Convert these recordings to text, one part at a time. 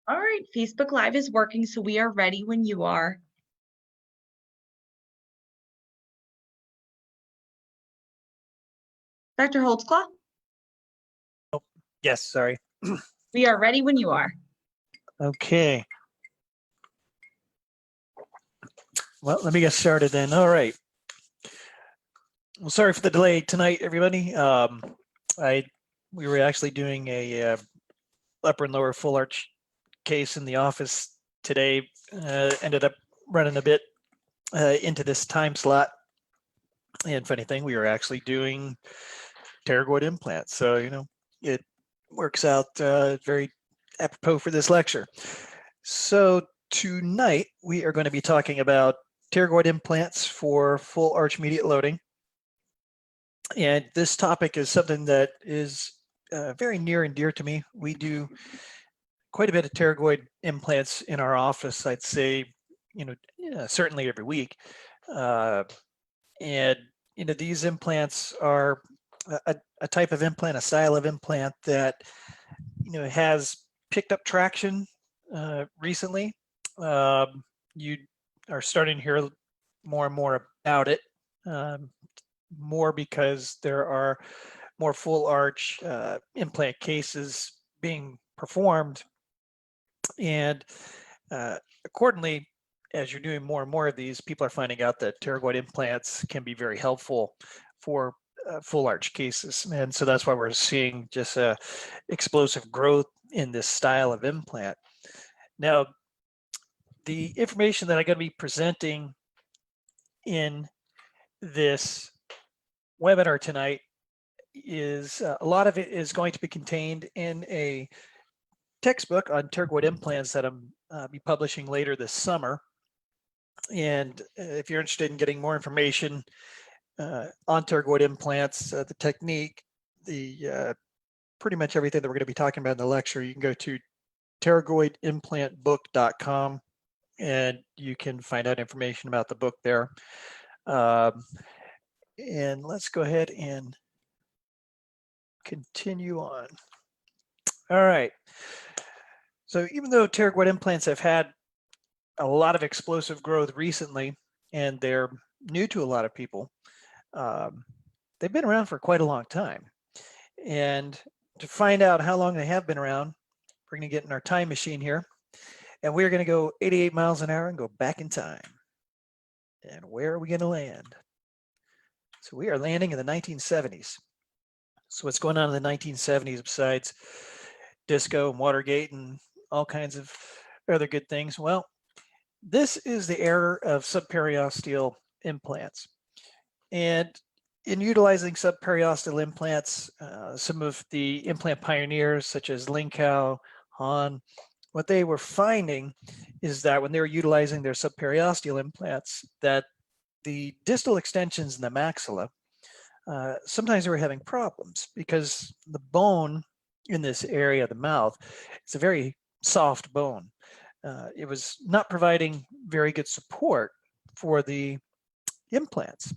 All right, Facebook Live is working, so we are ready when you are. Dr. Holtzclaw, Yes, sorry. we are ready when you are. Okay. Well, let me get started then. All right. Well, sorry for the delay tonight, everybody. We were actually doing a upper and lower full arch case in the office today. Ended up running a bit into this time slot. And funny thing, we were actually doing pterygoid implants. So, it works out very apropos for this lecture. So tonight we are going to be talking about pterygoid implants for full arch medial loading. And this topic is something that is very near and dear to me. We do quite a bit of pterygoid implants in our office, I'd say, certainly every week. And, these implants are a type of implant, a style of implant that, has picked up traction recently. You are starting to hear more and more about it, more because there are more full arch implant cases being performed. And accordingly, as you're doing more and more of these, people are finding out that pterygoid implants can be very helpful for full arch cases. And so that's why we're seeing just explosive growth in this style of implant. Now, the information that I'm going to be presenting in this webinar tonight is a lot of it is going to be contained in a textbook on pterygoid implants that I'm be publishing later this summer. And if you're interested in getting more information on pterygoid implants, the technique, the pretty much everything that we're going to be talking about in the lecture, you can go to pterygoidimplantbook.com and you can find out information about the book there. And let's go ahead and continue on. All right. So even though pterygoid implants have had a lot of explosive growth recently, and they're new to a lot of people, they've been around for quite a long time. And to find out how long they have been around, we're going to get in our time machine here, and we're going to go 88 miles an hour and go back in time. And where are we going to land? So we are landing in the 1970s. So what's going on in the 1970s besides disco and Watergate and all kinds of other good things? Well, this is the era of subperiosteal implants. And in utilizing subperiosteal implants, some of the implant pioneers such as Linkow, Hahn, what they were finding is that when they were utilizing their subperiosteal implants, that the distal extensions in the maxilla, sometimes they were having problems because the bone in this area of the mouth is a very soft bone. It was not providing very good support for the implants.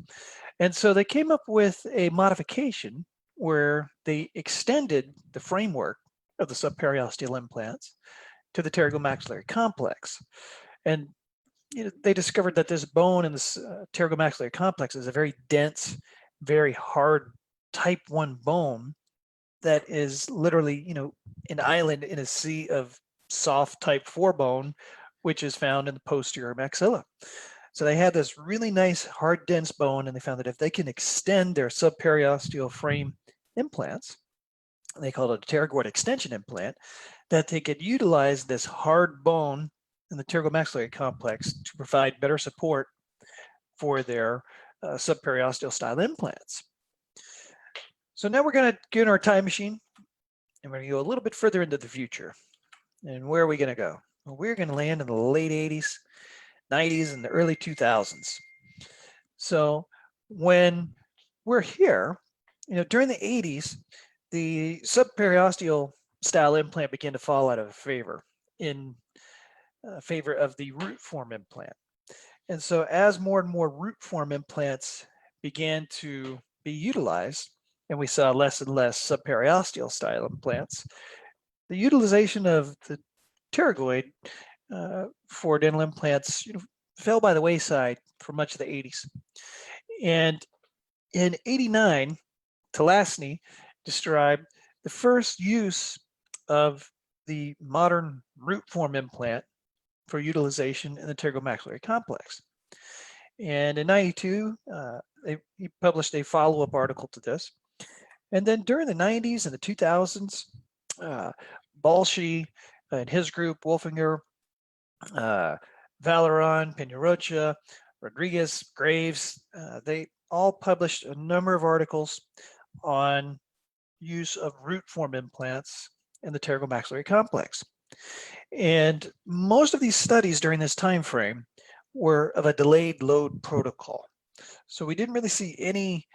And so they came up with a modification where they extended the framework of the subperiosteal implants to the pterygomaxillary complex. And they discovered that this bone in this pterygomaxillary complex is a very dense, very hard type 1 bone that is literally, an island in a sea of soft type 4 bone, which is found in the posterior maxilla. So they had this really nice hard dense bone, and they found that if they can extend their subperiosteal frame implants, they called it a pterygoid extension implant, that they could utilize this hard bone in the pterygomaxillary complex to provide better support for their subperiosteal style implants. So now we're going to get in our time machine, and we're going to go a little bit further into the future. And where are we going to go? Well, we're going to land in the late 80s, 90s, and the early 2000s. So when we're here, during the 80s, the subperiosteal style implant began to fall out of favor in favor of the root form implant. And so as more and more root form implants began to be utilized, and we saw less and less subperiosteal style implants, the utilization of the pterygoid for dental implants fell by the wayside for much of the 80s. And in 89, Talasny described the first use of the modern root form implant for utilization in the pterygomaxillary complex. And in 92, he published a follow-up article to this. And then during the 90s and the 2000s, Balshi and his group, Wolfinger, Valeron, Peñarocha, Rodriguez, Graves, they all published a number of articles on use of root form implants in the pterygomaxillary complex. And most of these studies during this time frame were of a delayed load protocol. So we didn't really see any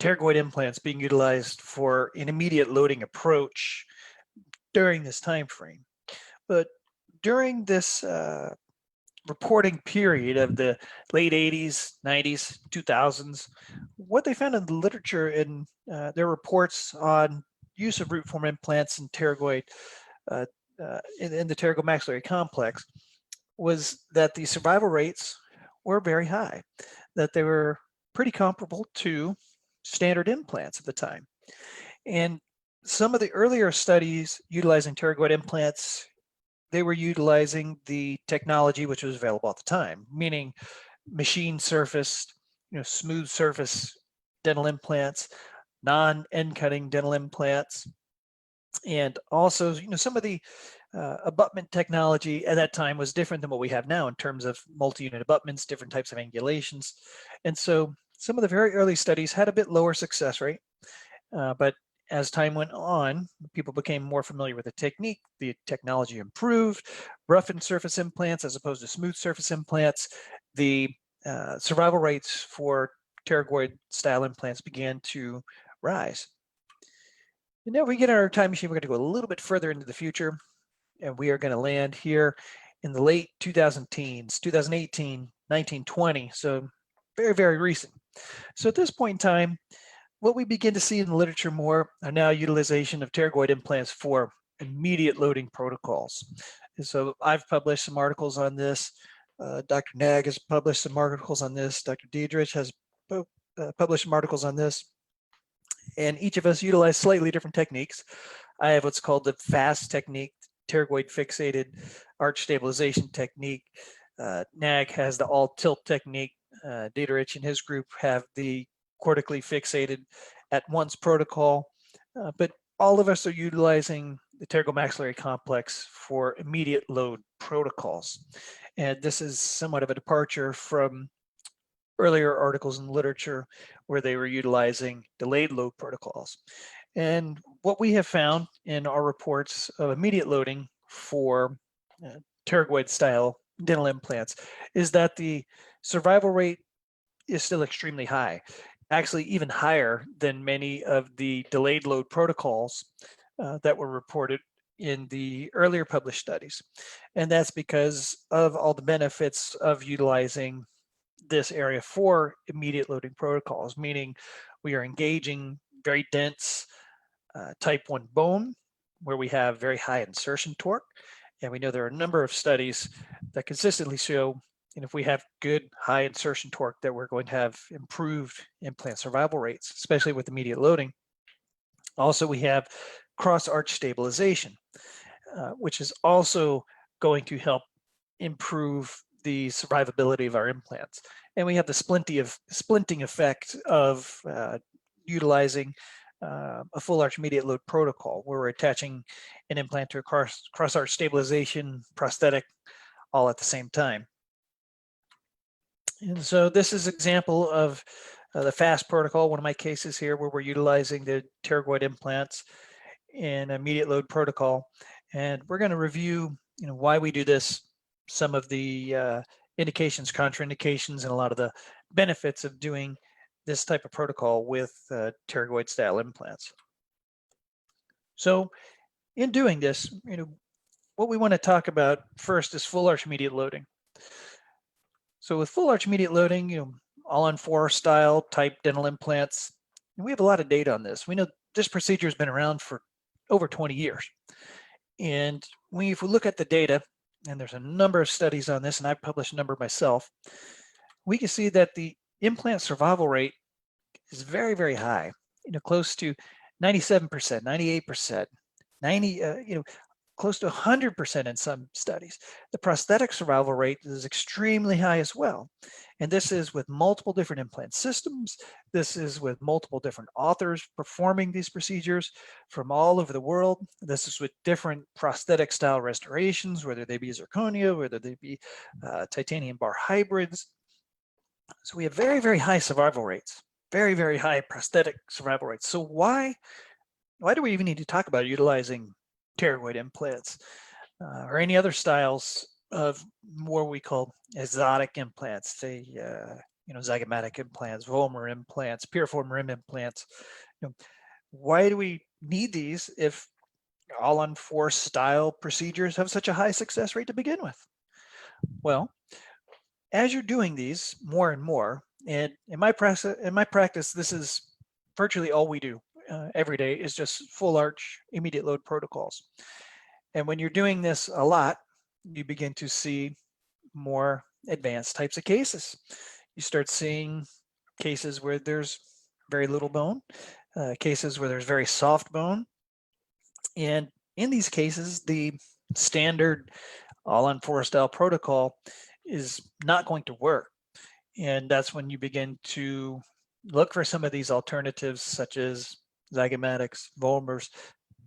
pterygoid implants being utilized for an immediate loading approach during this time frame. But during this reporting period of the late 80s, 90s, 2000s, what they found in the literature in their reports on use of root form implants in pterygoid in the pterygomaxillary complex was that the survival rates were very high, that they were pretty comparable to standard implants at the time. And some of the earlier studies utilizing pterygoid implants, they were utilizing the technology which was available at the time, meaning machine surfaced, smooth surface dental implants, non-end cutting dental implants, and also, some of the abutment technology at that time was different than what we have now in terms of multi-unit abutments, different types of angulations. And so some of the very early studies had a bit lower success rate, but as time went on, people became more familiar with the technique, the technology improved, roughened surface implants as opposed to smooth surface implants. The survival rates for pterygoid style implants began to rise. And now we get our time machine, we're going to go a little bit further into the future, and we are going to land here in the late 2010s, 2018, 1920, so very, very recent. So at this point in time, what we begin to see in the literature more are now utilization of pterygoid implants for immediate loading protocols. And so I've published some articles on this. Dr. Nag has published some articles on this. Dr. Diedrich has published some articles on this. And each of us utilize slightly different techniques. I have what's called the FAST technique, pterygoid fixated arch stabilization technique. Nag has the all tilt technique. Diederich and his group have the cortically fixated at once protocol. But all of us are utilizing the pterygomaxillary complex for immediate load protocols. And this is somewhat of a departure from earlier articles in the literature where they were utilizing delayed load protocols. And what we have found in our reports of immediate loading for pterygoid style dental implants is that the survival rate is still extremely high, actually even higher than many of the delayed load protocols that were reported in the earlier published studies. And that's because of all the benefits of utilizing this area for immediate loading protocols, meaning we are engaging very dense type 1 bone where we have very high insertion torque. And we know there are a number of studies that consistently show, and if we have good high insertion torque, that we're going to have improved implant survival rates, especially with immediate loading. Also, we have cross arch stabilization, which is also going to help improve the survivability of our implants. And we have the splinting effect of utilizing a full arch immediate load protocol where we're attaching an implant to a cross arch stabilization prosthetic all at the same time. And so this is an example of the FAST protocol, one of my cases here where we're utilizing the pterygoid implants in immediate load protocol. And we're going to review why we do this, some of the indications, contraindications, and a lot of the benefits of doing this type of protocol with pterygoid style implants. So in doing this, what we want to talk about first is full arch immediate loading. So with full arch immediate loading, all on 4 style type dental implants, we have a lot of data on this. We know this procedure has been around for over 20 years. And if we look at the data, and there's a number of studies on this, and I've published a number myself, we can see that the implant survival rate is very, very high, close to 97%, 98%, 90, close to 100% in some studies. The prosthetic survival rate is extremely high as well. And this is with multiple different implant systems. This is with multiple different authors performing these procedures from all over the world. This is with different prosthetic style restorations, whether they be zirconia, whether they be titanium bar hybrids. So we have very, very high survival rates, very, very high prosthetic survival rates. So why do we even need to talk about utilizing pterygoid implants or any other styles of what we call exotic implants, say, zygomatic implants, vomer implants, piriform rim implants? Why do we need these if all unforced style procedures have such a high success rate to begin with? Well, as you're doing these more and more, and in my practice, this is virtually all we do every day is just full arch immediate load protocols. And when you're doing this a lot, you begin to see more advanced types of cases. You start seeing cases where there's very little bone, cases where there's very soft bone. And in these cases, the standard all-on-4 style protocol is not going to work. And that's when you begin to look for some of these alternatives, such as zygomatics, vomers,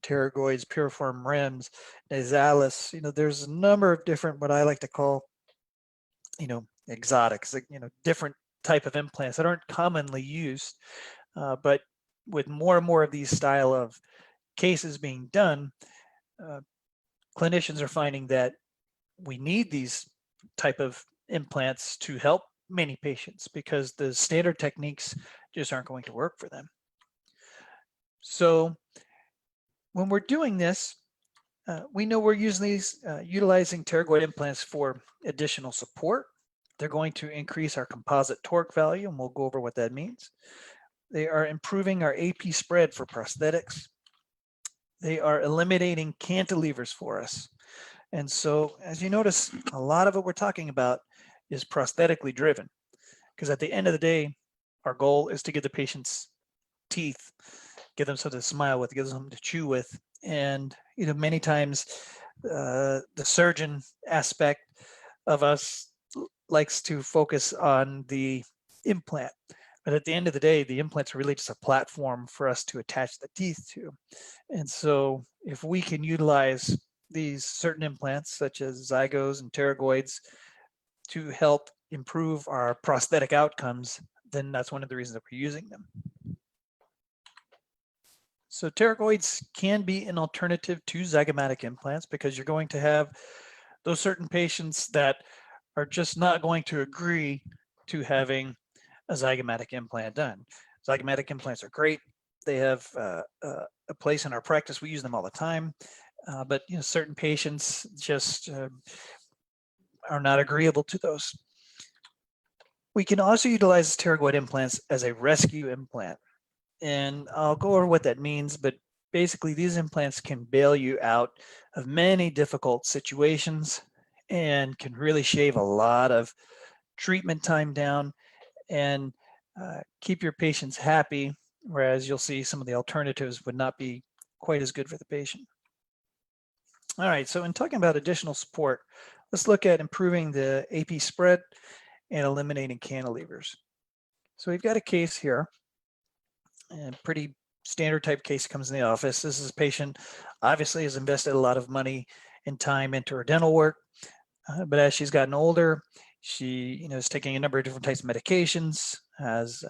pterygoids, piriform rims, nasalis. There's a number of different, what I like to call, exotics, different type of implants that aren't commonly used. But with more and more of these style of cases being done, clinicians are finding that we need these type of implants to help many patients because the standard techniques just aren't going to work for them. So when we're doing this, we know we're utilizing pterygoid implants for additional support. They're going to increase our composite torque value, and we'll go over what that means. They are improving our AP spread for prosthetics. They are eliminating cantilevers for us. And so, as you notice, a lot of what we're talking about is prosthetically driven, because at the end of the day, our goal is to get the patient's teeth, give them something to smile with, give them something to chew with. And many times the surgeon aspect of us likes to focus on the implant, but at the end of the day, the implant's really just a platform for us to attach the teeth to. And so if we can utilize these certain implants such as zygos and pterygoids to help improve our prosthetic outcomes, then that's one of the reasons that we're using them. So pterygoids can be an alternative to zygomatic implants because you're going to have those certain patients that are just not going to agree to having a zygomatic implant done. Zygomatic implants are great. They have a place in our practice. We use them all the time. But certain patients just are not agreeable to those. We can also utilize pterygoid implants as a rescue implant. And I'll go over what that means, but basically these implants can bail you out of many difficult situations and can really shave a lot of treatment time down and keep your patients happy, whereas you'll see some of the alternatives would not be quite as good for the patient. All right, so in talking about additional support, let's look at improving the AP spread and eliminating cantilevers. So we've got a case here, a pretty standard type case comes in the office. This is a patient obviously has invested a lot of money and time into her dental work, but as she's gotten older, she is taking a number of different types of medications, has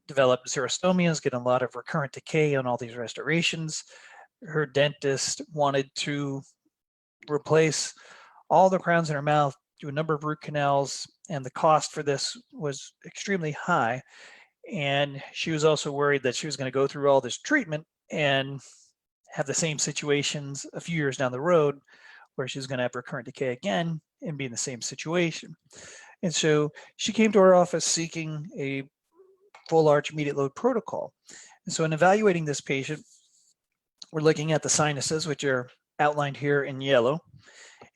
developed xerostomias, getting a lot of recurrent decay on all these restorations. Her dentist wanted to replace all the crowns in her mouth, do a number of root canals, and the cost for this was extremely high. And she was also worried that she was going to go through all this treatment and have the same situations a few years down the road where she's going to have recurrent decay again and be in the same situation. And so she came to our office seeking a full arch immediate load protocol. And so in evaluating this patient, we're looking at the sinuses, which are outlined here in yellow.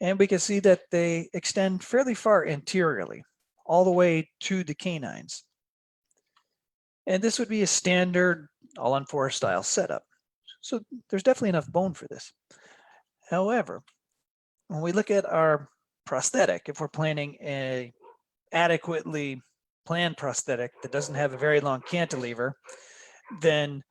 And we can see that they extend fairly far anteriorly, all the way to the canines. And this would be a standard all-on-4 style setup. So there's definitely enough bone for this. However, when we look at our prosthetic, if we're planning a adequately planned prosthetic that doesn't have a very long cantilever, then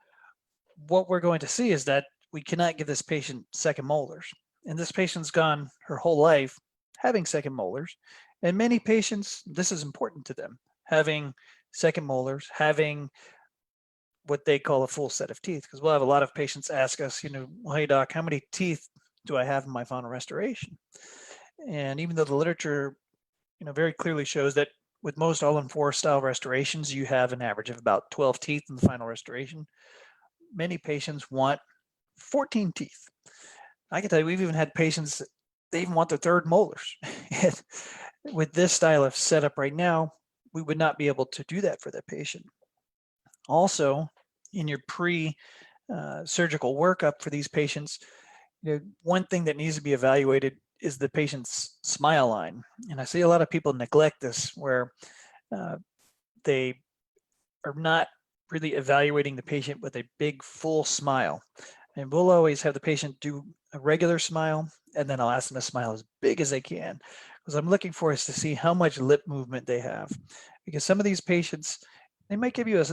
what we're going to see is that we cannot give this patient second molars. And this patient's gone her whole life having second molars. And many patients, this is important to them, having second molars, having what they call a full set of teeth. Because we'll have a lot of patients ask us, well, hey doc, how many teeth do I have in my final restoration? And even though the literature, very clearly shows that with most all-in-4 style restorations, you have an average of about 12 teeth in the final restoration. Many patients want 14 teeth. I can tell you, we've even had patients, they even want their third molars. And with this style of setup right now, we would not be able to do that for that patient. Also, in your pre-surgical workup for these patients, one thing that needs to be evaluated is the patient's smile line. And I see a lot of people neglect this, where they are not really evaluating the patient with a big full smile. And we'll always have the patient do a regular smile, and then I'll ask them to smile as big as they can. Because I'm looking for is to see how much lip movement they have. Because some of these patients, they might give you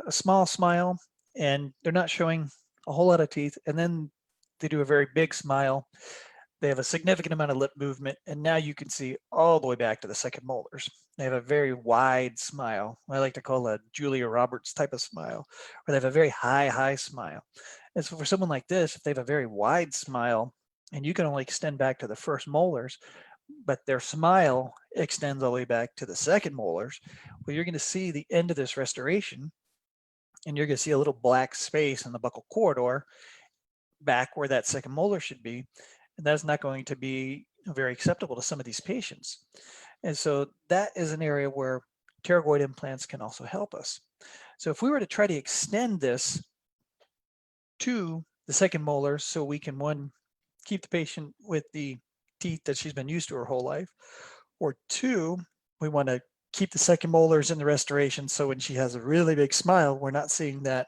a small smile and they're not showing a whole lot of teeth. And then they do a very big smile. They have a significant amount of lip movement, and now you can see all the way back to the second molars. They have a very wide smile. I like to call a Julia Roberts type of smile, where they have a very high smile. And so for someone like this, if they have a very wide smile, and you can only extend back to the first molars, but their smile extends all the way back to the second molars, well, you're going to see the end of this restoration, and you're going to see a little black space in the buccal corridor back where that second molar should be. And that's not going to be very acceptable to some of these patients. And so that is an area where pterygoid implants can also help us. So if we were to try to extend this to the second molar, so we can, one, keep the patient with the teeth that she's been used to her whole life, or two, we want to keep the second molars in the restoration, so when she has a really big smile, we're not seeing that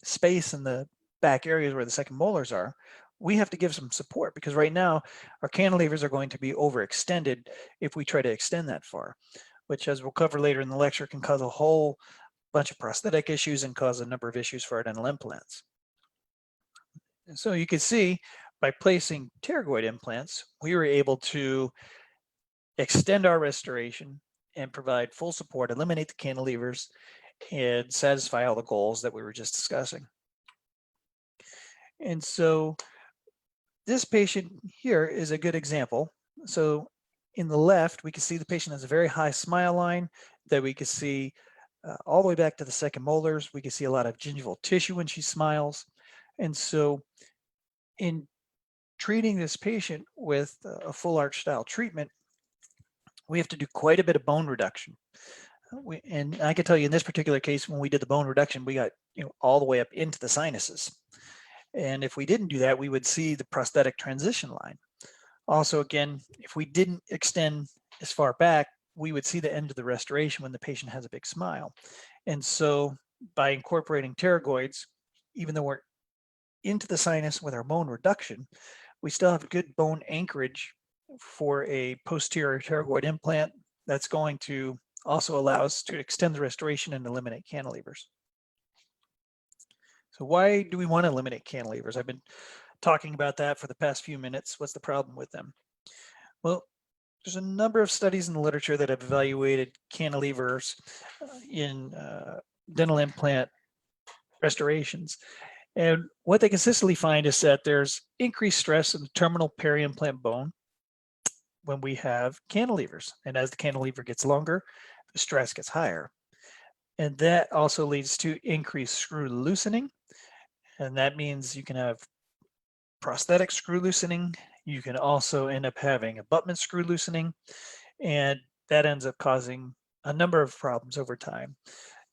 space in the back areas where the second molars are. We have to give some support, because right now our cantilevers are going to be overextended if we try to extend that far, which, as we'll cover later in the lecture, can cause a whole bunch of prosthetic issues and cause a number of issues for our dental implants. And so you can see, by placing pterygoid implants, we were able to extend our restoration and provide full support, eliminate the cantilevers, and satisfy all the goals that we were just discussing. And so this patient here is a good example. So in the left, we can see the patient has a very high smile line that we can see all the way back to the second molars. We can see a lot of gingival tissue when she smiles. And so in treating this patient with a full arch style treatment, we have to do quite a bit of bone reduction. And I can tell you, in this particular case, when we did the bone reduction, we got all the way up into the sinuses. And if we didn't do that, we would see the prosthetic transition line. Also, again, if we didn't extend as far back, we would see the end of the restoration when the patient has a big smile. And so by incorporating pterygoids, even though we're into the sinus with our bone reduction, we still have good bone anchorage for a posterior pterygoid implant that's going to also allow us to extend the restoration and eliminate cantilevers. So why do we want to eliminate cantilevers? I've been talking about that for the past few minutes. What's the problem with them? Well, there's a number of studies in the literature that have evaluated cantilevers in dental implant restorations. And what they consistently find is that there's increased stress in the terminal peri-implant bone when we have cantilevers. And as the cantilever gets longer, the stress gets higher. And that also leads to increased screw loosening. And that means you can have prosthetic screw loosening. You can also end up having abutment screw loosening. And that ends up causing a number of problems over time.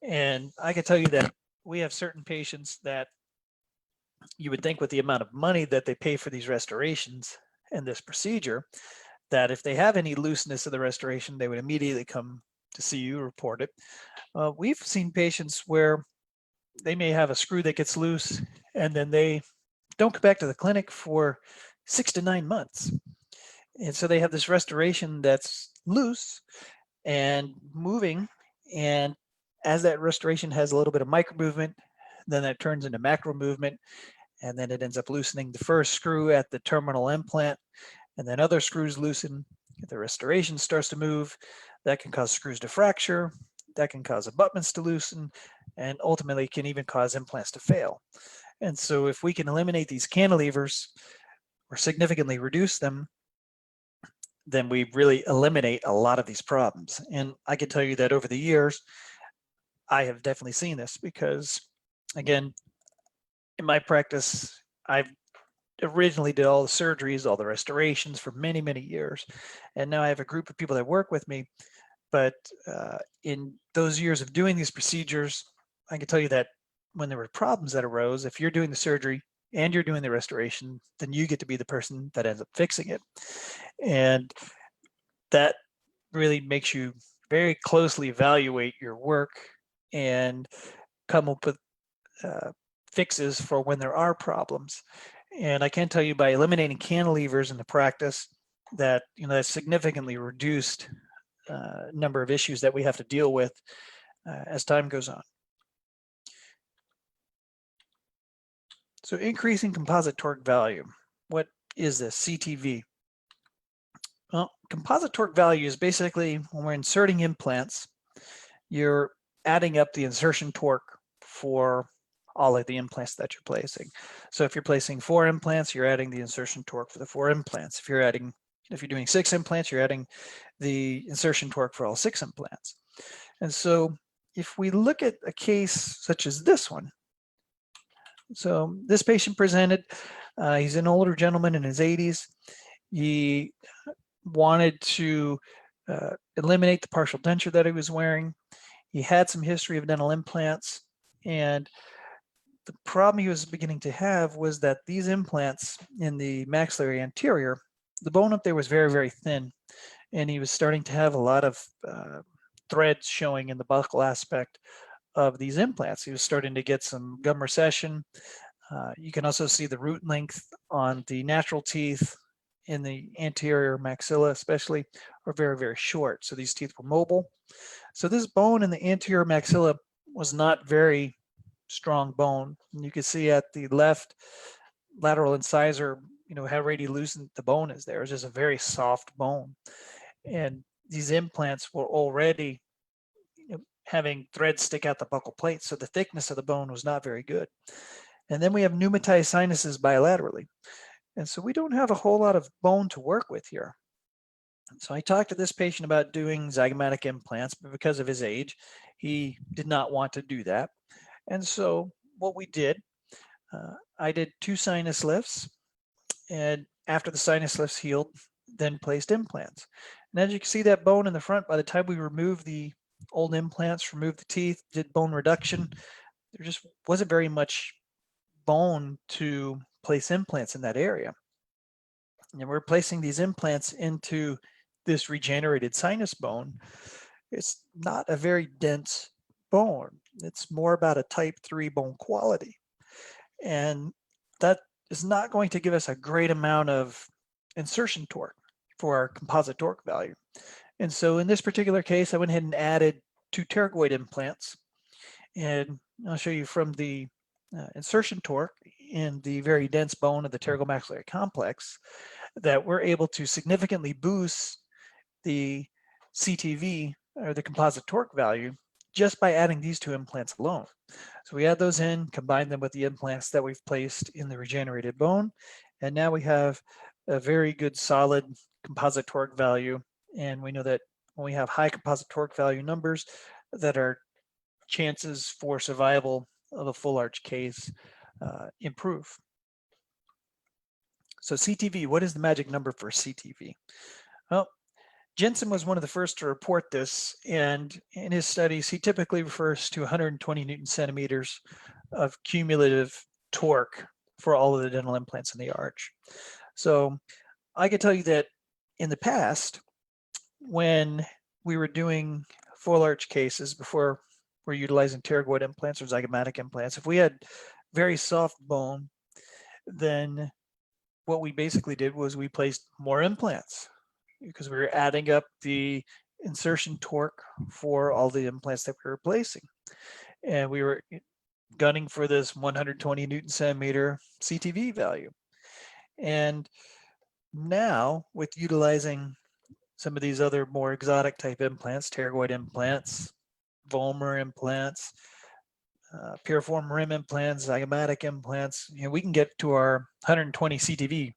And I can tell you that we have certain patients that you would think with the amount of money that they pay for these restorations and this procedure, that if they have any looseness of the restoration, they would immediately come to see you, report it. We've seen patients where they may have a screw that gets loose and then they don't come back to the clinic for 6 to 9 months. And so they have this restoration that's loose and moving. And as that restoration has a little bit of micro movement, then that turns into macro movement. And then it ends up loosening the first screw at the terminal implant. And then other screws loosen. The restoration starts to move. That can cause screws to fracture. That can cause abutments to loosen. And ultimately can even cause implants to fail. And so if we can eliminate these cantilevers or significantly reduce them, then we really eliminate a lot of these problems. And I can tell you that over the years, I have definitely seen this because, again, in my practice, I've originally did all the surgeries, all the restorations for many, many years. And now I have a group of people that work with me. But in those years of doing these procedures, I can tell you that when there were problems that arose, if you're doing the surgery and you're doing the restoration, then you get to be the person that ends up fixing it. And that really makes you very closely evaluate your work and come up with fixes for when there are problems. And I can tell you by eliminating cantilevers in the practice that, that's significantly reduced number of issues that we have to deal with as time goes on. So increasing composite torque value. What is this? CTV. Well, composite torque value is basically when we're inserting implants, you're adding up the insertion torque for all of the implants that you're placing. So if you're placing 4 implants, you're adding the insertion torque for the 4 implants. If you're doing 6 implants, you're adding the insertion torque for all 6 implants. And so if we look at a case such as this one, so this patient presented, he's an older gentleman in his 80s. He wanted to eliminate the partial denture that he was wearing. He had some history of dental implants, and the problem he was beginning to have was that these implants in the maxillary anterior, the bone up there was very, very thin, and he was starting to have a lot of threads showing in the buccal aspect of these implants. He was starting to get some gum recession. You can also see the root length on the natural teeth in the anterior maxilla especially are very, very short. So these teeth were mobile. So this bone in the anterior maxilla was not very strong bone. And you can see at the left lateral incisor, how radiolucent the bone is there. It's just a very soft bone. And these implants were already having threads stick out the buccal plate. So the thickness of the bone was not very good. And then we have pneumatized sinuses bilaterally. And so we don't have a whole lot of bone to work with here. So I talked to this patient about doing zygomatic implants, but because of his age, he did not want to do that. And so what we did, I did 2 sinus lifts, and after the sinus lifts healed, then placed implants. And as you can see, that bone in the front, by the time we removed the old implants, removed the teeth, did bone reduction, there just wasn't very much bone to place implants in that area. And we're placing these implants into this regenerated sinus bone. It's not a very dense bone. It's more about a type 3 bone quality. And that is not going to give us a great amount of insertion torque for our composite torque value. And so in this particular case, I went ahead and added 2 pterygoid implants. And I'll show you from the insertion torque in the very dense bone of the pterygomaxillary complex that we're able to significantly boost the CTV, or the composite torque value, just by adding these 2 implants alone. So we add those in, combine them with the implants that we've placed in the regenerated bone, and now we have a very good solid composite torque value. And we know that when we have high composite torque value numbers, that our chances for survival of a full arch case improve. So CTV, what is the magic number for CTV? Well, Jensen was one of the first to report this, and in his studies, he typically refers to 120 Newton centimeters of cumulative torque for all of the dental implants in the arch. So I can tell you that in the past, when we were doing full arch cases before we're utilizing pterygoid implants or zygomatic implants, if we had very soft bone, then what we basically did was we placed more implants because we were adding up the insertion torque for all the implants that we were placing. And we were gunning for this 120 Newton centimeter CTV value. And now with utilizing some of these other more exotic type implants, pterygoid implants, vomer implants, piriform rim implants, zygomatic implants, we can get to our 120 CTV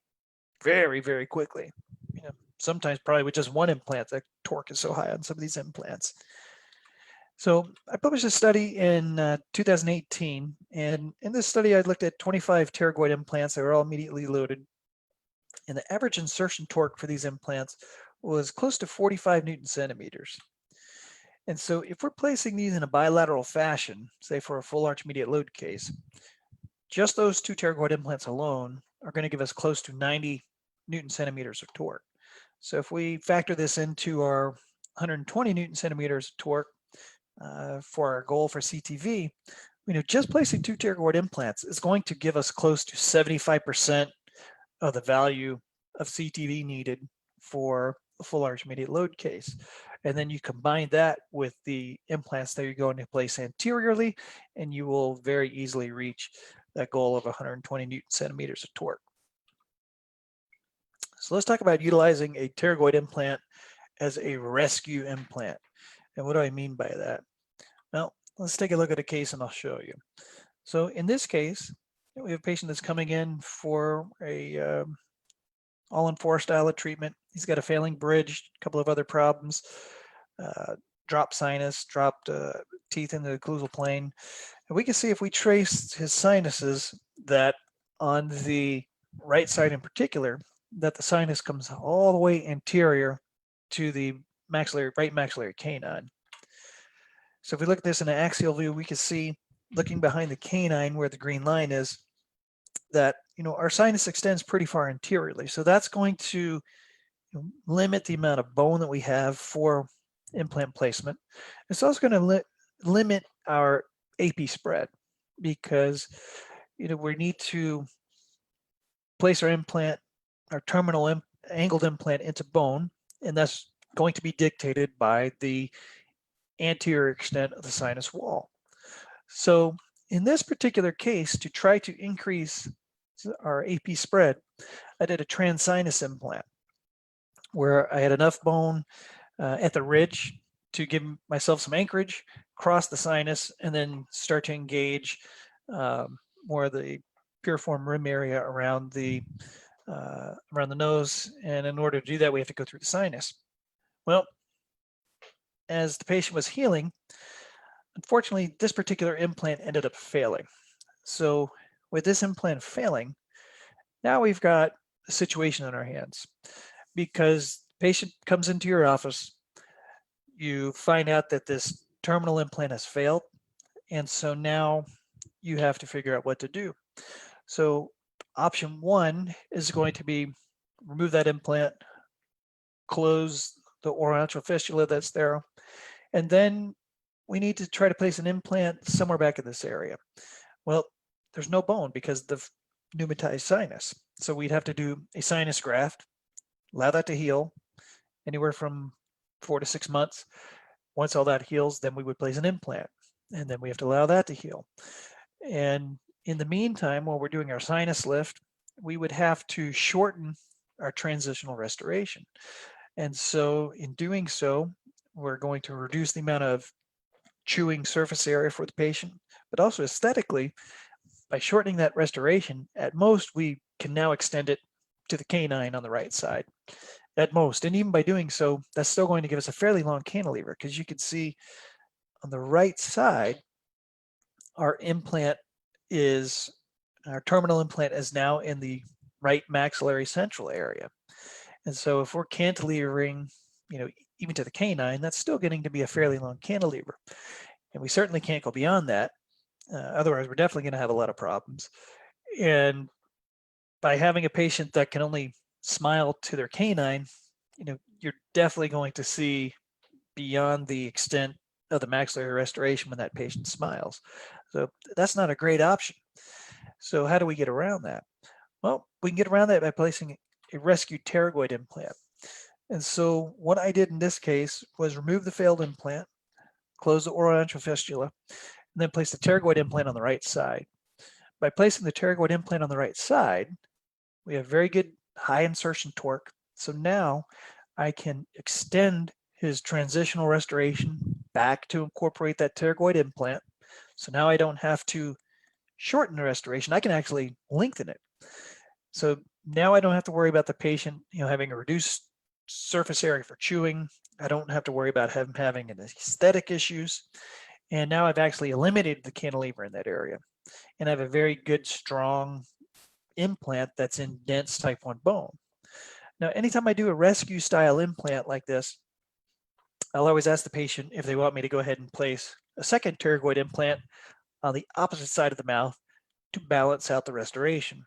very, very quickly. Sometimes probably with just one implant, the torque is so high on some of these implants. So I published a study in 2018, and in this study I looked at 25 pterygoid implants that were all immediately loaded, and the average insertion torque for these implants was close to 45 Newton centimeters. And so if we're placing these in a bilateral fashion, say for a full arch medial load case, just those two pterygoid implants alone are going to give us close to 90 Newton centimeters of torque. So if we factor this into our 120 Newton centimeters of torque for our goal for CTV, just placing two pterygoid implants is going to give us close to 75% of the value of CTV needed for a full arch medial load case. And then you combine that with the implants that you're going to place anteriorly, and you will very easily reach that goal of 120 Newton centimeters of torque. So let's talk about utilizing a pterygoid implant as a rescue implant. And what do I mean by that? Well, let's take a look at a case and I'll show you. So in this case, we have a patient that's coming in for a all-in-4 style of treatment. He's got a failing bridge, a couple of other problems, dropped sinus, dropped teeth in the occlusal plane. And we can see if we trace his sinuses that on the right side in particular, that the sinus comes all the way anterior to the right maxillary canine. So if we look at this in an axial view, we can see, looking behind the canine where the green line is, that our sinus extends pretty far anteriorly. So that's going to limit the amount of bone that we have for implant placement. It's also going to limit our AP spread because we need to place our implant, our terminal angled implant into bone, and that's going to be dictated by the anterior extent of the sinus wall. So in this particular case, to try to increase our AP spread, I did a transsinus implant where I had enough bone at the ridge to give myself some anchorage, cross the sinus, and then start to engage more of the piriform rim area around the nose. And in order to do that, we have to go through the sinus. Well, as the patient was healing, unfortunately, this particular implant ended up failing. So with this implant failing, now we've got a situation on our hands because the patient comes into your office, you find out that this terminal implant has failed, and so now you have to figure out what to do. So option one is going to be remove that implant, close the oroantral fistula that's there, and then we need to try to place an implant somewhere back in this area. Well, there's no bone because of the pneumatized sinus. So we'd have to do a sinus graft, allow that to heal anywhere from 4 to 6 months. Once all that heals, then we would place an implant, and then we have to allow that to heal. And in the meantime, while we're doing our sinus lift, we would have to shorten our transitional restoration. And so in doing so, we're going to reduce the amount of chewing surface area for the patient, but also aesthetically, by shortening that restoration, at most we can now extend it to the canine on the right side, at most. And even by doing so, that's still going to give us a fairly long cantilever, because you can see on the right side, our terminal implant is now in the right maxillary central area. And so if we're cantilevering, even to the canine, that's still getting to be a fairly long cantilever. And we certainly can't go beyond that. Otherwise, we're definitely going to have a lot of problems. And by having a patient that can only smile to their canine, you're definitely going to see beyond the extent of the maxillary restoration when that patient smiles. So that's not a great option. So how do we get around that? Well, we can get around that by placing a rescue pterygoid implant. And so what I did in this case was remove the failed implant, close the oral antral fistula, and then place the pterygoid implant on the right side. By placing the pterygoid implant on the right side, we have very good high insertion torque. So now I can extend his transitional restoration back to incorporate that pterygoid implant. So now I don't have to shorten the restoration. I can actually lengthen it. So now I don't have to worry about the patient, having a reduced surface area for chewing. I don't have to worry about him having aesthetic issues. And now I've actually eliminated the cantilever in that area. And I have a very good, strong implant that's in dense type 1 bone. Now, anytime I do a rescue style implant like this, I'll always ask the patient if they want me to go ahead and place a second pterygoid implant on the opposite side of the mouth to balance out the restoration.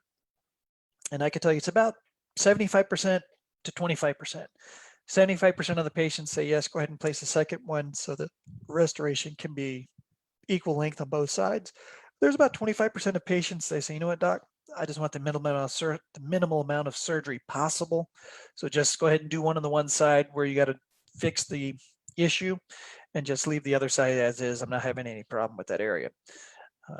And I can tell you it's about 75% to 25%. 75% of the patients say, yes, go ahead and place the second one so that restoration can be equal length on both sides. There's about 25% of patients, they say, you know what, doc, I just want the minimal amount of surgery possible. So just go ahead and do one on the one side where you got to fix the issue and just leave the other side as is. I'm not having any problem with that area.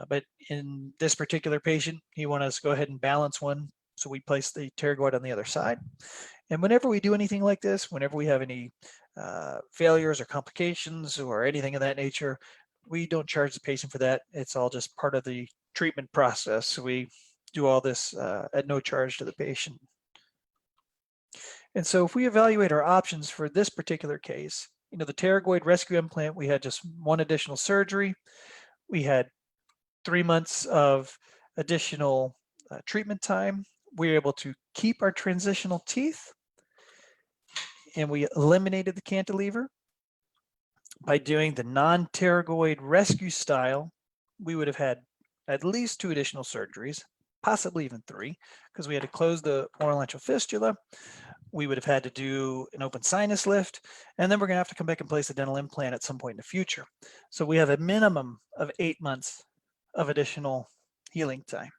But in this particular patient, he wanted us to go ahead and balance one. So we place the pterygoid on the other side. And whenever we do anything like this, whenever we have any failures or complications or anything of that nature, we don't charge the patient for that. It's all just part of the treatment process. So we do all this at no charge to the patient. And so if we evaluate our options for this particular case, the pterygoid rescue implant, we had just one additional surgery. We had 3 months of additional treatment time. We were able to keep our transitional teeth, and we eliminated the cantilever. By doing the non-pterygoid rescue style, we would have had at least 2 additional surgeries, possibly even 3, because we had to close the oral antral fistula. We would have had to do an open sinus lift, and then we're going to have to come back and place a dental implant at some point in the future. So we have a minimum of 8 months of additional healing time.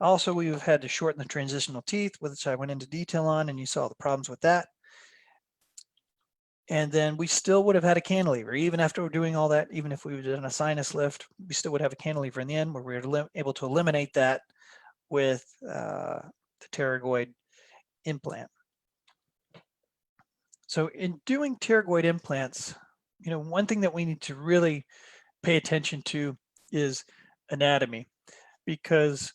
Also, we've had to shorten the transitional teeth, which I went into detail on, and you saw the problems with that. And then we still would have had a cantilever, even after doing all that, even if we did a sinus lift, we still would have a cantilever in the end where we were able to eliminate that with the pterygoid implant. So in doing pterygoid implants, one thing that we need to really pay attention to is anatomy, because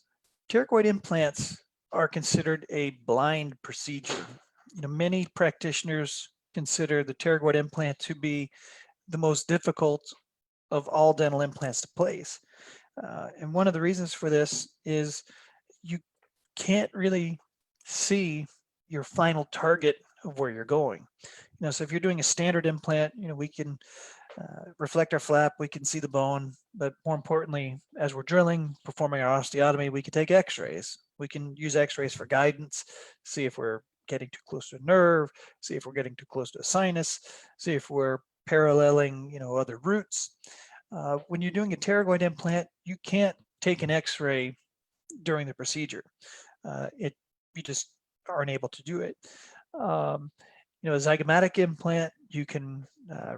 pterygoid implants are considered a blind procedure. Many practitioners consider the pterygoid implant to be the most difficult of all dental implants to place. And one of the reasons for this is you can't really see your final target of where you're going. So if you're doing a standard implant, we can reflect our flap, we can see the bone, but more importantly, as we're drilling, performing our osteotomy, we can take x-rays. We can use x-rays for guidance, see if we're getting too close to a nerve, see if we're getting too close to a sinus, see if we're paralleling, other roots. When you're doing a pterygoid implant, you can't take an x-ray during the procedure. You just aren't able to do it. A zygomatic implant, you can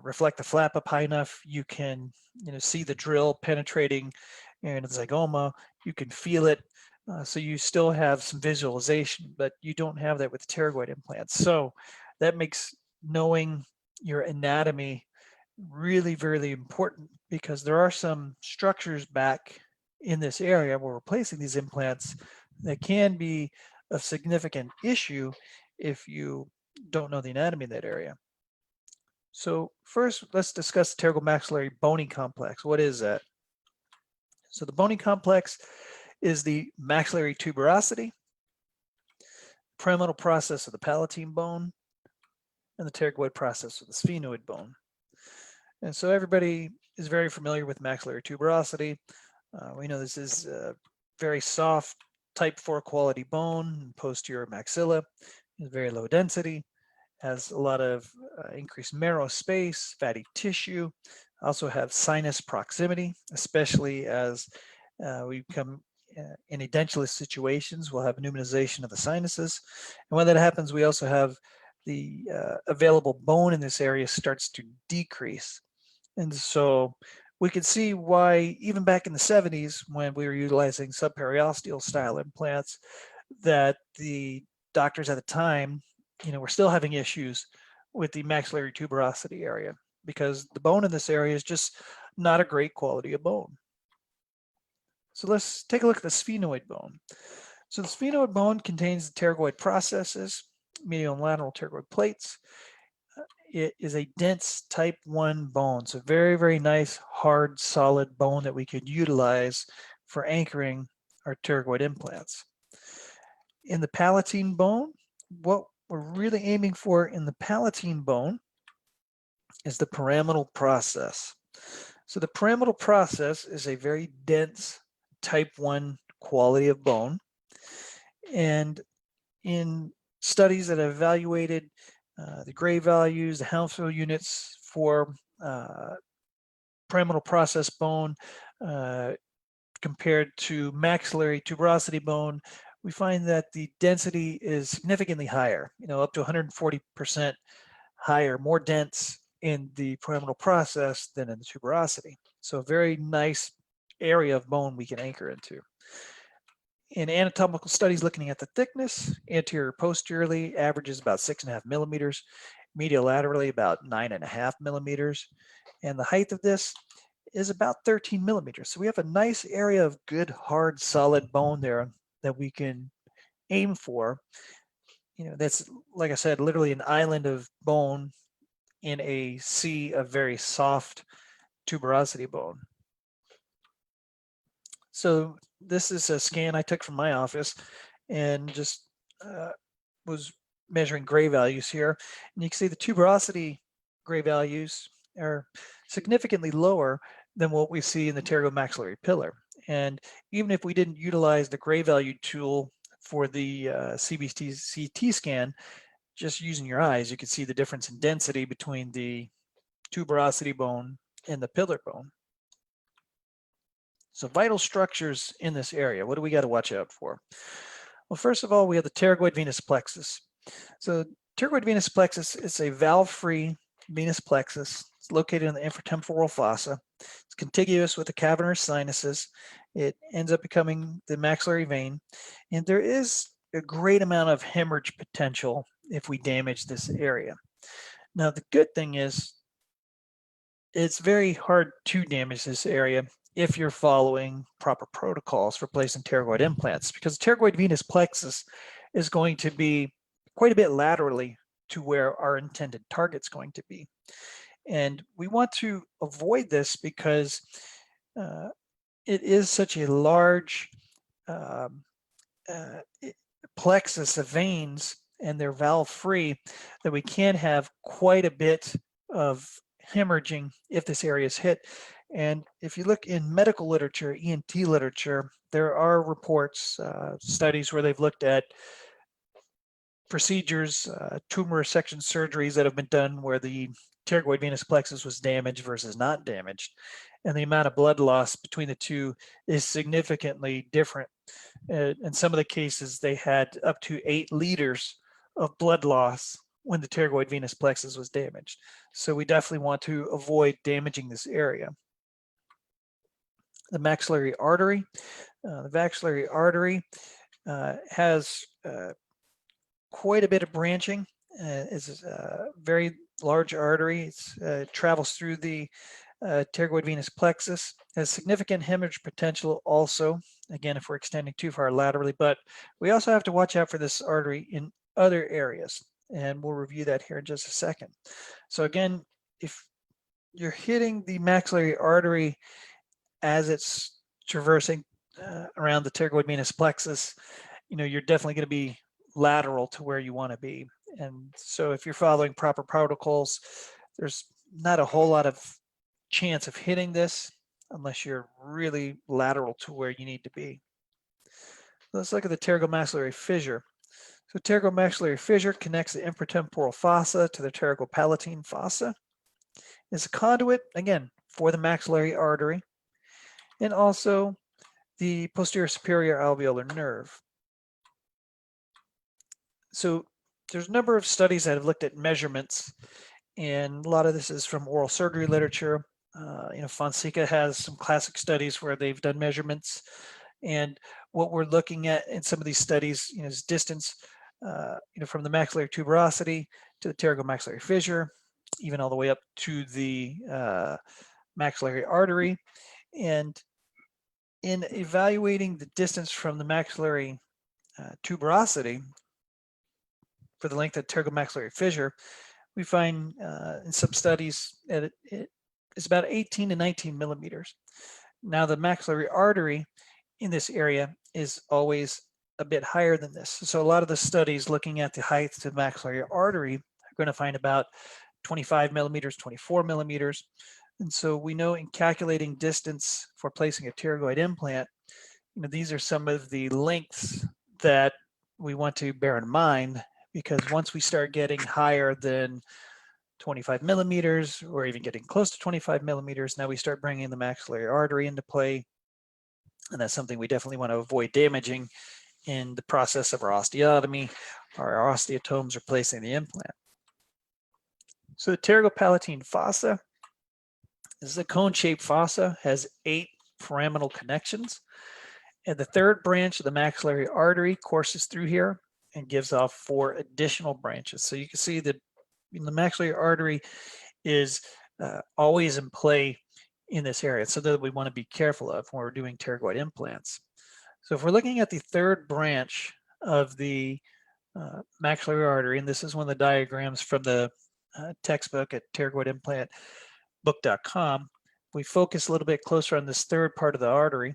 reflect the flap up high enough, you can see the drill penetrating the zygoma, you can feel it, so you still have some visualization, but you don't have that with pterygoid implants. So that makes knowing your anatomy really, really important, because there are some structures back in this area where we're placing these implants that can be a significant issue if you don't know the anatomy in that area. So first, let's discuss the pterygomaxillary bony complex. What is that? So the bony complex is the maxillary tuberosity, pyramidal process of the palatine bone, and the pterygoid process of the sphenoid bone. And so everybody is very familiar with maxillary tuberosity. We know this is very soft type 4 quality bone, posterior maxilla, is very low density, has a lot of increased marrow space, fatty tissue, also have sinus proximity, especially as we come in edentulous situations, we'll have pneumonization of the sinuses. And when that happens, we also have the available bone in this area starts to decrease. And so we can see why even back in the 70s, when we were utilizing subperiosteal style implants, that the doctors at the time, were still having issues with the maxillary tuberosity area because the bone in this area is just not a great quality of bone. So let's take a look at the sphenoid bone. So the sphenoid bone contains the pterygoid processes, medial and lateral pterygoid plates. It is a dense type 1 bone. So very, very nice, hard, solid bone that we could utilize for anchoring our pterygoid implants. In the palatine bone, what we're really aiming for in the palatine bone is the pyramidal process. So the pyramidal process is a very dense type 1 quality of bone. And in studies that have evaluated the gray values, the Hounsfield units for pyramidal process bone compared to maxillary tuberosity bone, we find that the density is significantly higher, up to 140% higher, more dense in the pyramidal process than in the tuberosity. So a very nice area of bone we can anchor into. In anatomical studies looking at the thickness, anterior posteriorly averages about 6.5 millimeters, medial laterally about 9.5 millimeters, and the height of this is about 13 millimeters. So we have a nice area of good, hard, solid bone there that we can aim for. That's, like I said, literally an island of bone in a sea of very soft tuberosity bone. So this is a scan I took from my office and just was measuring gray values here. And you can see the tuberosity gray values are significantly lower than what we see in the pterygomaxillary pillar. And even if we didn't utilize the gray value tool for the CBT CT scan, just using your eyes, you can see the difference in density between the tuberosity bone and the pillar bone. So vital structures in this area, what do we got to watch out for? Well, first of all, we have the pterygoid venous plexus. So pterygoid venous plexus is a valve-free venous plexus. It's located in the infratemporal fossa. It's contiguous with the cavernous sinuses. It ends up becoming the maxillary vein. And there is a great amount of hemorrhage potential if we damage this area. Now, the good thing is it's very hard to damage this area if you're following proper protocols for placing pterygoid implants, because the pterygoid venous plexus is going to be quite a bit laterally to where our intended target's going to be. And we want to avoid this because it is such a large plexus of veins, and they're valve free, that we can have quite a bit of hemorrhaging if this area is hit. And if you look in medical literature, ENT literature, there are reports, studies where they've looked at procedures, tumor resection surgeries that have been done where the pterygoid venous plexus was damaged versus not damaged. And the amount of blood loss between the two is significantly different. In some of the cases, they had up to 8 liters of blood loss when the pterygoid venous plexus was damaged. So we definitely want to avoid damaging this area. The maxillary artery. The maxillary artery has quite a bit of branching. It's a very large artery. It travels through the pterygoid venous plexus. Has significant hemorrhage potential also, again, if we're extending too far laterally, but we also have to watch out for this artery in other areas, and we'll review that here in just a second. So again, if you're hitting the maxillary artery as it's traversing around the pterygoid venous plexus, you're definitely going to be lateral to where you want to be. And so if you're following proper protocols, there's not a whole lot of chance of hitting this unless you're really lateral to where you need to be. Let's look at the pterygomaxillary fissure. So pterygomaxillary fissure connects the infratemporal fossa to the pterygopalatine fossa. It's a conduit, again, for the maxillary artery and also the posterior superior alveolar nerve. So there's a number of studies that have looked at measurements, and a lot of this is from oral surgery literature. Fonseca has some classic studies where they've done measurements, and what we're looking at in some of these studies, is distance, from the maxillary tuberosity to the pterygomaxillary fissure, even all the way up to the maxillary artery. And in evaluating the distance from the maxillary tuberosity for the length of pterygomaxillary fissure, we find in some studies that it's about 18 to 19 millimeters. Now the maxillary artery in this area is always a bit higher than this. So a lot of the studies looking at the height of the maxillary artery are going to find about 25 millimeters, 24 millimeters. And so we know in calculating distance for placing a pterygoid implant, these are some of the lengths that we want to bear in mind, because once we start getting higher than 25 millimeters, or even getting close to 25 millimeters, now we start bringing the maxillary artery into play. And that's something we definitely want to avoid damaging in the process of our osteotomy or our osteotomes or placing the implant. So the pterygopalatine fossa is a cone-shaped fossa, has 8 pyramidal connections. And the third branch of the maxillary artery courses through here and gives off 4 additional branches. So you can see that the maxillary artery is always in play in this area, so that we want to be careful of when we're doing pterygoid implants. So if we're looking at the third branch of the maxillary artery, and this is one of the diagrams from the textbook at pterygoidimplantbook.com, we focus a little bit closer on this third part of the artery.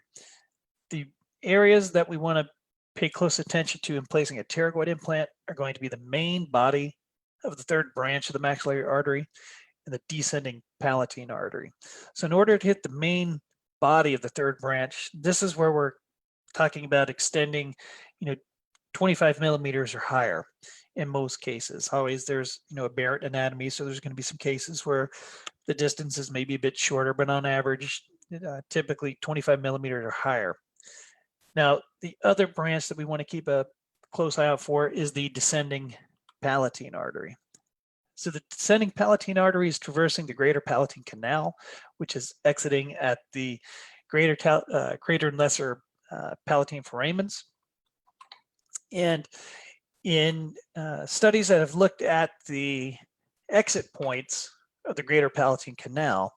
The areas that we want to pay close attention to in placing a pterygoid implant are going to be the main body of the third branch of the maxillary artery and the descending palatine artery. So in order to hit the main body of the third branch, this is where we're talking about extending, 25 millimeters or higher in most cases. Always there's, aberrant anatomy, so there's going to be some cases where the distance is maybe a bit shorter, but on average, typically 25 millimeters or higher. Now, the other branch that we want to keep a close eye out for is the descending palatine artery. So the descending palatine artery is traversing the greater palatine canal, which is exiting at the greater and lesser palatine foramens. And in studies that have looked at the exit points of the greater palatine canal,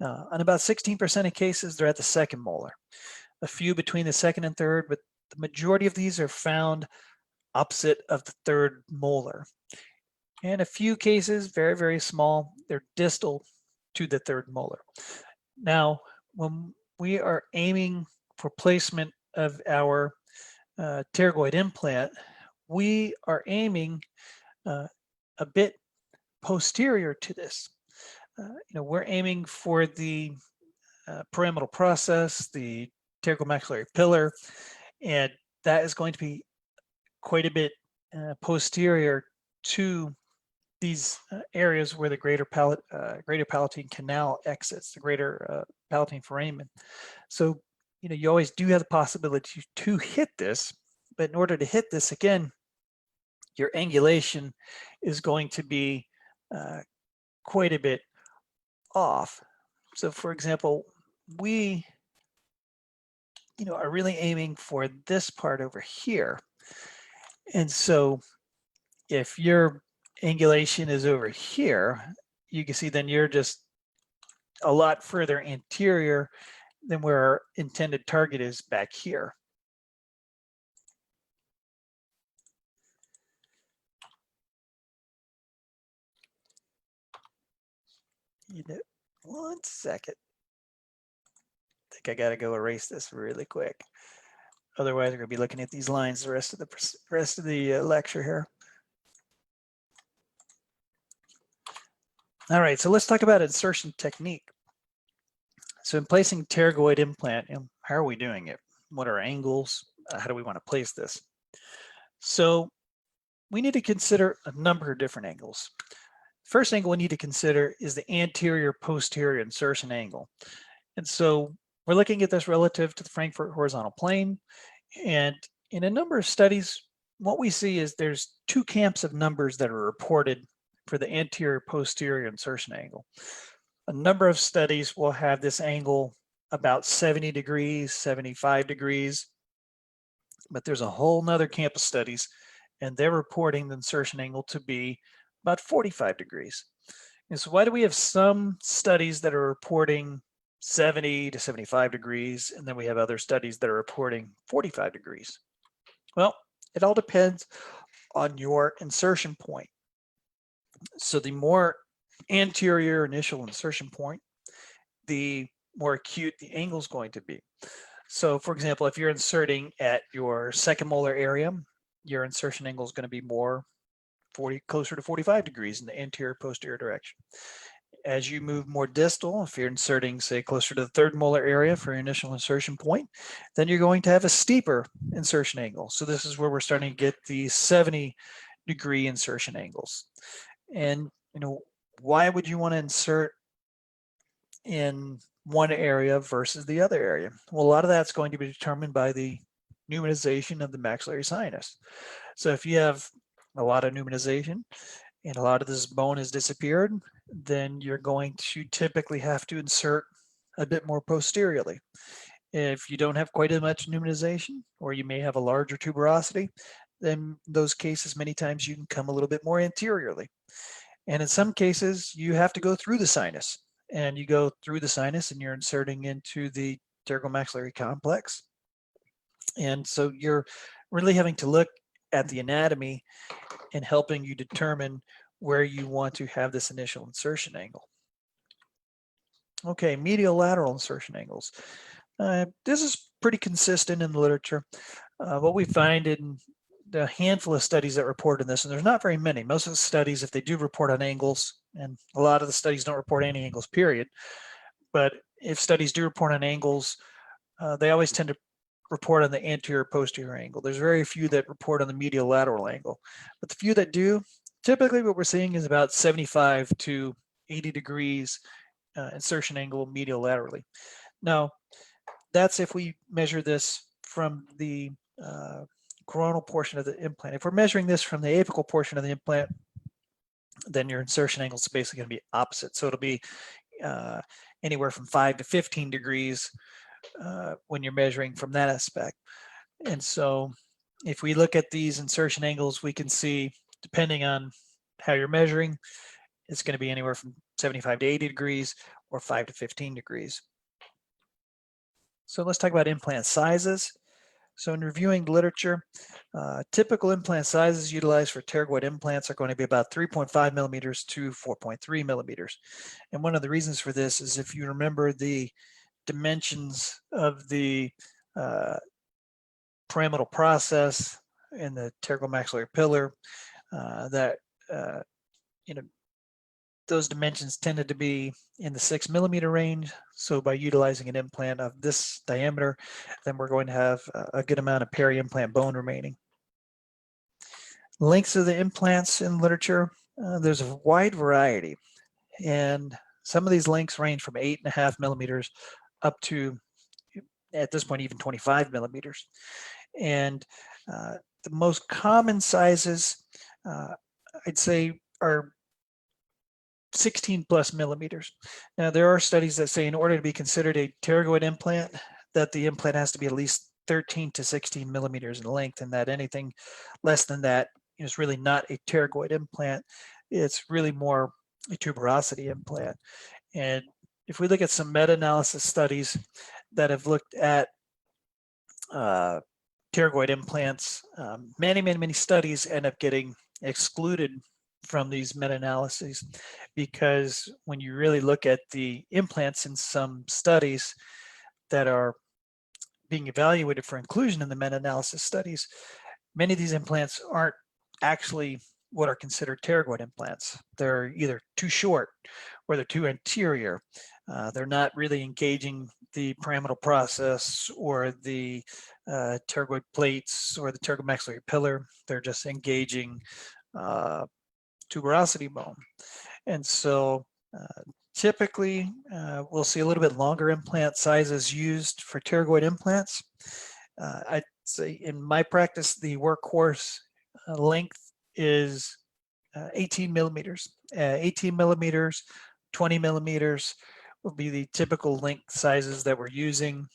on about 16% of cases, they're at the second molar. A few between the second and third, but the majority of these are found opposite of the third molar. And a few cases, very, very small, they're distal to the third molar. Now, when we are aiming for placement of our pterygoid implant, we are aiming a bit posterior to this. We're aiming for the pyramidal process, the pterygomaxillary pillar, and that is going to be quite a bit posterior to these areas where the greater palatine canal exits, the greater palatine foramen. So, you always do have the possibility to hit this, but in order to hit this, again, your angulation is going to be quite a bit off. So for example, we, are really aiming for this part over here. And so if your angulation is over here, you can see then you're just a lot further anterior than where our intended target is back here. One second. I think I got to go erase this really quick. Otherwise, we're going to be looking at these lines the rest of the lecture here. All right, so let's talk about insertion technique. So in placing pterygoid implant, how are we doing it? What are angles? how do we want to place this? So we need to consider a number of different angles. First angle we need to consider is the anterior posterior insertion angle. And so we're looking at this relative to the Frankfurt horizontal plane. And in a number of studies, what we see is there's two camps of numbers that are reported for the anterior posterior insertion angle. A number of studies will have this angle about 70 degrees, 75 degrees, but there's a whole nother camp of studies and they're reporting the insertion angle to be about 45 degrees. And so why do we have some studies that are reporting 70 to 75 degrees, and then we have other studies that are reporting 45 degrees? Well, it all depends on your insertion point. So the more anterior initial insertion point, the more acute the angle is going to be. So for example, if you're inserting at your second molar area, your insertion angle is going to be more closer to 45 degrees in the anterior posterior direction. As you move more distal, if you're inserting, say, closer to the third molar area for your initial insertion point, then you're going to have a steeper insertion angle. So this is where we're starting to get the 70-degree insertion angles. And, why would you want to insert in one area versus the other area? Well, a lot of that's going to be determined by the pneumatization of the maxillary sinus. So if you have a lot of pneumatization and a lot of this bone has disappeared, then you're going to typically have to insert a bit more posteriorly. If you don't have quite as much pneumatization, or you may have a larger tuberosity, then in those cases, many times you can come a little bit more anteriorly. And in some cases, you have to go through the sinus, and you go through the sinus and you're inserting into the pterygomaxillary complex. And so you're really having to look at the anatomy and helping you determine where you want to have this initial insertion angle. Okay, medial lateral insertion angles. This is pretty consistent in the literature. What we find in the handful of studies that report on this, and there's not very many. Most of the studies, if they do report on angles, and a lot of the studies don't report any angles, period. But if studies do report on angles, they always tend to report on the anterior posterior angle. There's very few that report on the medial lateral angle, but the few that do, typically what we're seeing is about 75 to 80 degrees insertion angle medial laterally. Now, that's if we measure this from the coronal portion of the implant. If we're measuring this from the apical portion of the implant, then your insertion angle is basically going to be opposite. So it'll be anywhere from 5 to 15 degrees when you're measuring from that aspect. And so if we look at these insertion angles, we can see, depending on how you're measuring, it's going to be anywhere from 75 to 80 degrees or 5 to 15 degrees. So let's talk about implant sizes. So in reviewing literature, typical implant sizes utilized for pterygoid implants are going to be about 3.5 millimeters to 4.3 millimeters. And one of the reasons for this is, if you remember the dimensions of the pyramidal process and the pterygomaxillary pillar, those dimensions tended to be in the 6 millimeter range. So by utilizing an implant of this diameter, then we're going to have a good amount of peri-implant bone remaining. Lengths of the implants in literature, there's a wide variety. And some of these lengths range from 8.5 millimeters up to, at this point, even 25 millimeters. And the most common sizes, I'd say, are 16 plus millimeters. Now, there are studies that say in order to be considered a pterygoid implant, that the implant has to be at least 13 to 16 millimeters in length, and that anything less than that is really not a pterygoid implant. It's really more a tuberosity implant. And if we look at some meta-analysis studies that have looked at pterygoid implants, many studies end up getting excluded from these meta-analyses, because when you really look at the implants in some studies that are being evaluated for inclusion in the meta-analysis studies, many of these implants aren't actually what are considered pterygoid implants. They're either too short or they're too anterior. They're not really engaging the pyramidal process or the pterygoid plates or the pterygomaxillary pillar. They're just engaging tuberosity bone. And so typically we'll see a little bit longer implant sizes used for pterygoid implants. I'd say in my practice, the workhorse length is 18 millimeters. 18 millimeters, 20 millimeters will be the typical length sizes that we're using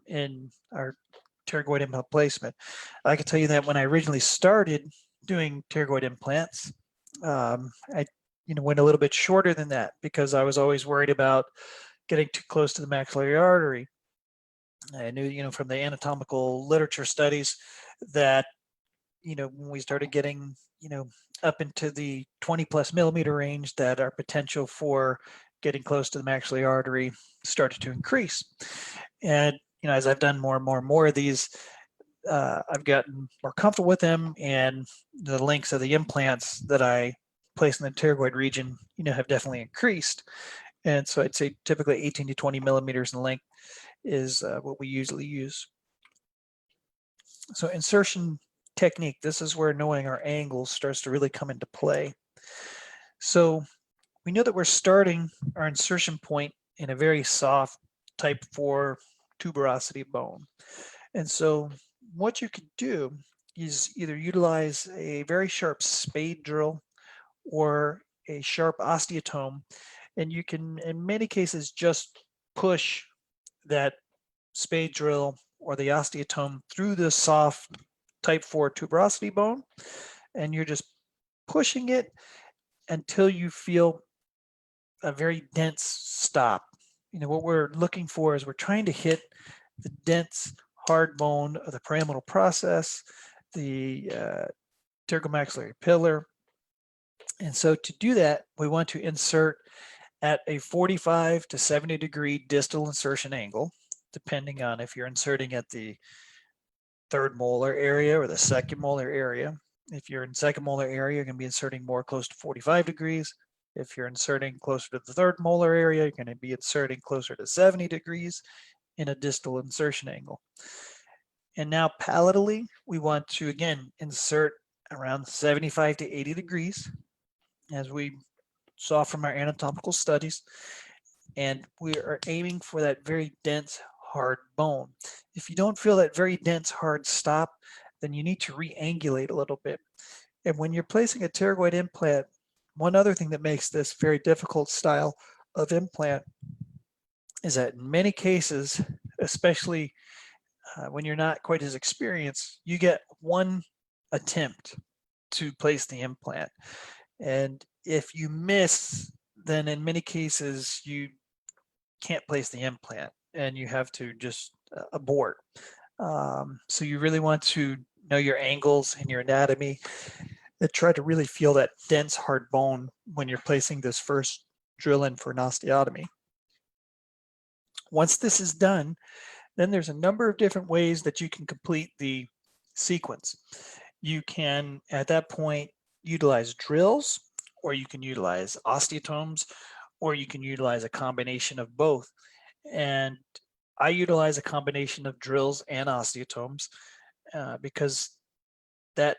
in our pterygoid implant placement. I can tell you that when I originally started doing pterygoid implants, I went a little bit shorter than that because I was always worried about getting too close to the maxillary artery. I knew, from the anatomical literature studies that, when we started getting, up into the 20 plus millimeter range, that our potential for getting close to the maxillary artery started to increase. And, as I've done more and more and more of these, I've gotten more comfortable with them, and the lengths of the implants that I place in the pterygoid region, have definitely increased. And so I'd say typically 18 to 20 millimeters in length is what we usually use. So insertion technique, this is where knowing our angles starts to really come into play. So we know that we're starting our insertion point in a very soft type 4 tuberosity bone. And so what you could do is either utilize a very sharp spade drill or a sharp osteotome, and you can, in many cases, just push that spade drill or the osteotome through the soft type 4 tuberosity bone, and you're just pushing it until you feel a very dense stop. What we're looking for is we're trying to hit the dense hard bone of the pyramidal process, the pterygomaxillary pillar. And so to do that, we want to insert at a 45 to 70 degree distal insertion angle, depending on if you're inserting at the third molar area or the second molar area. If you're in second molar area, you're going to be inserting more close to 45 degrees. If you're inserting closer to the third molar area, you're going to be inserting closer to 70 degrees in a distal insertion angle. And now palatally, we want to, again, insert around 75 to 80 degrees, as we saw from our anatomical studies. And we are aiming for that very dense, hard bone. If you don't feel that very dense, hard stop, then you need to re-angulate a little bit. And when you're placing a pterygoid implant, one other thing that makes this very difficult style of implant is that in many cases, especially when you're not quite as experienced, you get one attempt to place the implant. And if you miss, then in many cases, you can't place the implant and you have to just abort. So you really want to know your angles and your anatomy and try to really feel that dense, hard bone when you're placing this first drill in for an osteotomy. Once this is done, then there's a number of different ways that you can complete the sequence. You can, at that point, utilize drills, or you can utilize osteotomes, or you can utilize a combination of both. And I utilize a combination of drills and osteotomes because that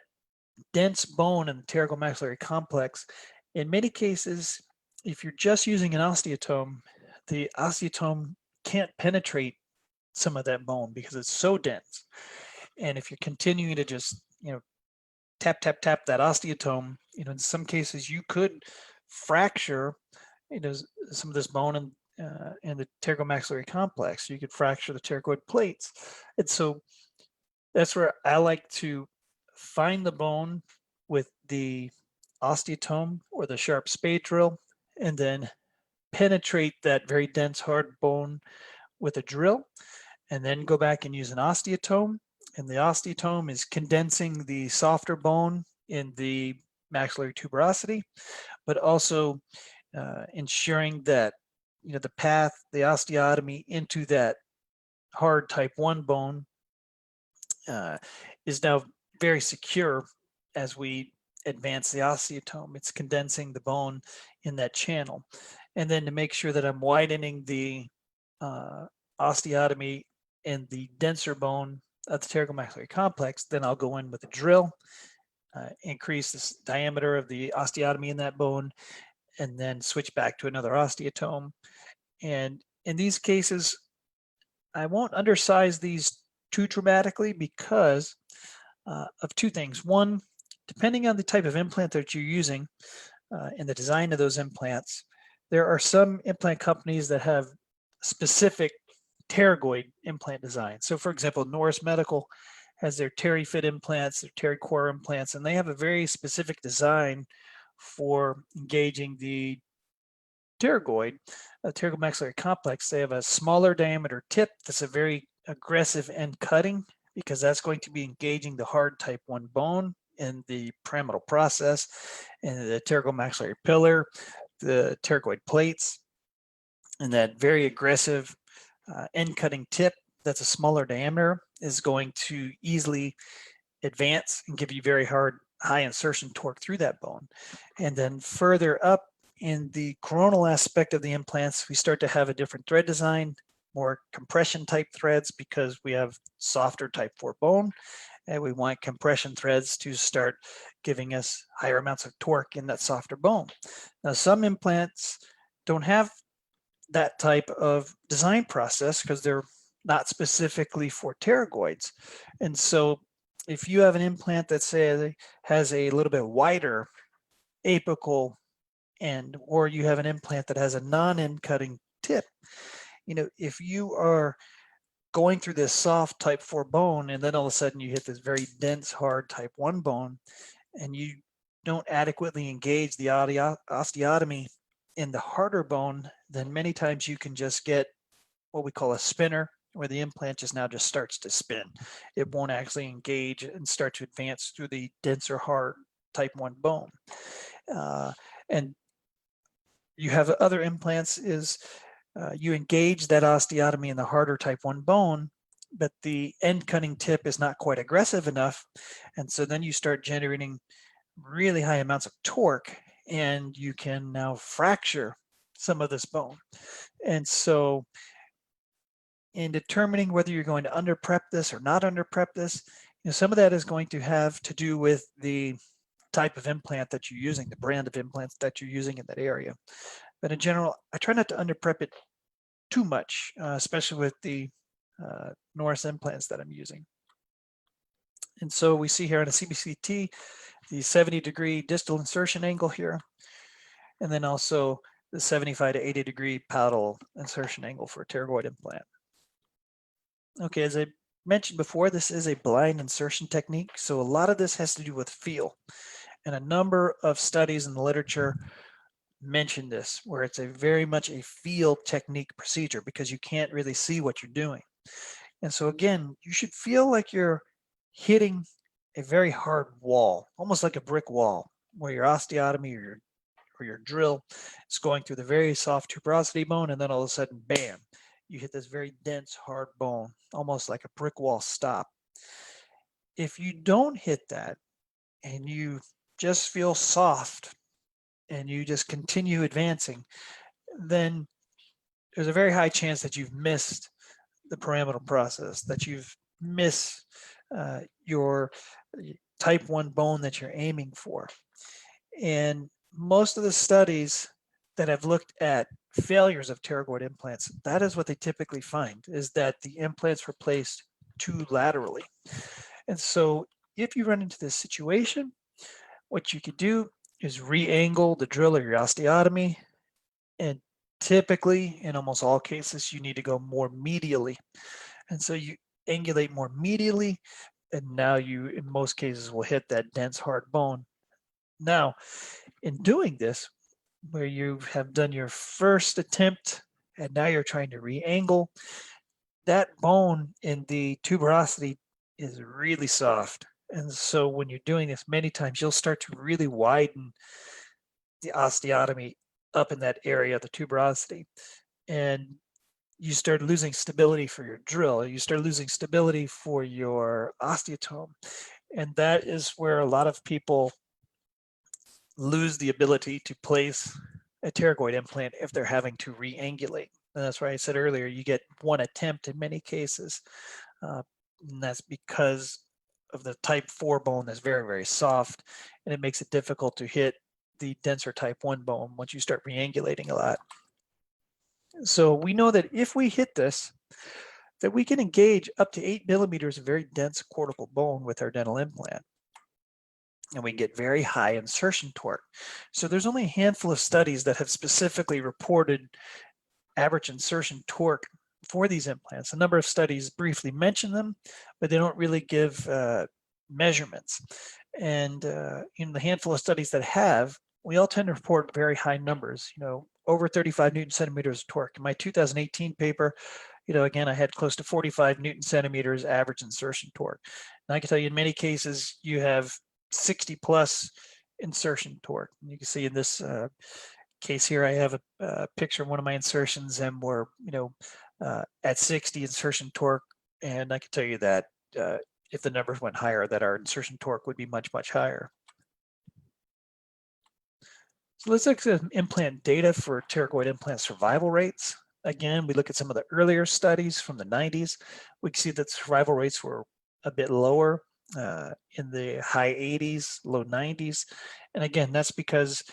dense bone in the pterygomaxillary complex, in many cases, if you're just using an osteotome, the osteotome can't penetrate some of that bone because it's so dense. And if you're continuing to just, tap, tap, tap that osteotome, in some cases you could fracture, some of this bone in the pterygomaxillary complex. You could fracture the pterygoid plates. And so that's where I like to find the bone with the osteotome or the sharp spade drill, and then penetrate that very dense hard bone with a drill, and then go back and use an osteotome. And the osteotome is condensing the softer bone in the maxillary tuberosity, but also ensuring that the path, the osteotomy into that hard type 1 bone is now very secure as we advance the osteotome. It's condensing the bone in that channel. And then to make sure that I'm widening the osteotomy in the denser bone of the pterygomaxillary complex, then I'll go in with a drill, increase the diameter of the osteotomy in that bone, and then switch back to another osteotome. And in these cases, I won't undersize these too dramatically because of two things. One, depending on the type of implant that you're using and the design of those implants, there are some implant companies that have specific pterygoid implant design. So for example, Norris Medical has their TerryFit implants, their TerryCore implants, and they have a very specific design for engaging the pterygoid, pterygomaxillary complex. They have a smaller diameter tip that's a very aggressive end cutting because that's going to be engaging the hard type 1 bone in the pyramidal process and the pterygomaxillary pillar, the pterygoid plates, and that very aggressive end cutting tip that's a smaller diameter is going to easily advance and give you very high insertion torque through that bone. And then further up in the coronal aspect of the implants, we start to have a different thread design, more compression type threads because we have softer type 4 bone, and we want compression threads to start giving us higher amounts of torque in that softer bone. Now, some implants don't have that type of design process because they're not specifically for pterygoids. And so if you have an implant that say has a little bit wider apical end, or you have an implant that has a non-end cutting tip, if you are going through this soft type 4 bone and then all of a sudden you hit this very dense hard type 1 bone and you don't adequately engage the osteotomy in the harder bone, then many times you can just get what we call a spinner, where the implant just starts to spin. It won't actually engage and start to advance through the denser hard type 1 bone. And you have other implants is you engage that osteotomy in the harder type 1 bone, but the end cutting tip is not quite aggressive enough. And so then you start generating really high amounts of torque and you can now fracture some of this bone. And so in determining whether you're going to under prep this or not under prep this, some of that is going to have to do with the type of implant that you're using, the brand of implants that you're using in that area. But in general, I try not to under prep it too much, especially with the Norris implants that I'm using. And so we see here on a CBCT, the 70-degree distal insertion angle here, and then also the 75 to 80-degree palatal insertion angle for a pterygoid implant. Okay, as I mentioned before, this is a blind insertion technique, so a lot of this has to do with feel. And a number of studies in the literature mention this, where it's very much a feel technique procedure because you can't really see what you're doing. And so again, you should feel like you're hitting a very hard wall, almost like a brick wall, where your osteotomy or your drill is going through the very soft tuberosity bone, and then all of a sudden, bam, you hit this very dense, hard bone, almost like a brick wall stop. If you don't hit that and you just feel soft and you just continue advancing, then there's a very high chance that you've missed the pyramidal process, that you've missed your type 1 bone that you're aiming for. And most of the studies that have looked at failures of pterygoid implants, that is what they typically find, is that the implants were placed too laterally. And so if you run into this situation, what you could do is re-angle the drill or your osteotomy. And typically, in almost all cases, you need to go more medially. And so you angulate more medially, and now you, in most cases, will hit that dense, hard bone. Now, in doing this, where you have done your first attempt and now you're trying to re-angle, that bone in the tuberosity is really soft. And so when you're doing this many times, you'll start to really widen the osteotomy up in that area of the tuberosity. And you start losing stability for your drill. You start losing stability for your osteotome. And that is where a lot of people lose the ability to place a pterygoid implant if they're having to re-angulate. And that's why I said earlier, you get one attempt in many cases. And that's because of the type 4 bone that's very, very soft, and it makes it difficult to hit the denser type 1 bone once you start re-angulating a lot. So we know that if we hit this, that we can engage up to 8 millimeters of very dense cortical bone with our dental implant. And we get very high insertion torque. So there's only a handful of studies that have specifically reported average insertion torque for these implants. A number of studies briefly mention them, but they don't really give measurements. And in the handful of studies that have, we all tend to report very high numbers, over 35 Newton centimeters of torque. In my 2018 paper, again, I had close to 45 Newton centimeters average insertion torque. And I can tell you in many cases, you have 60 plus insertion torque. And you can see in this case here, I have a picture of one of my insertions, and we're, at 60 insertion torque. And I can tell you that if the numbers went higher, that our insertion torque would be much, much higher. So let's look at implant data for pterygoid implant survival rates. Again, we look at some of the earlier studies from the 90s. We can see that survival rates were a bit lower, in the high 80s, low 90s. And again, that's because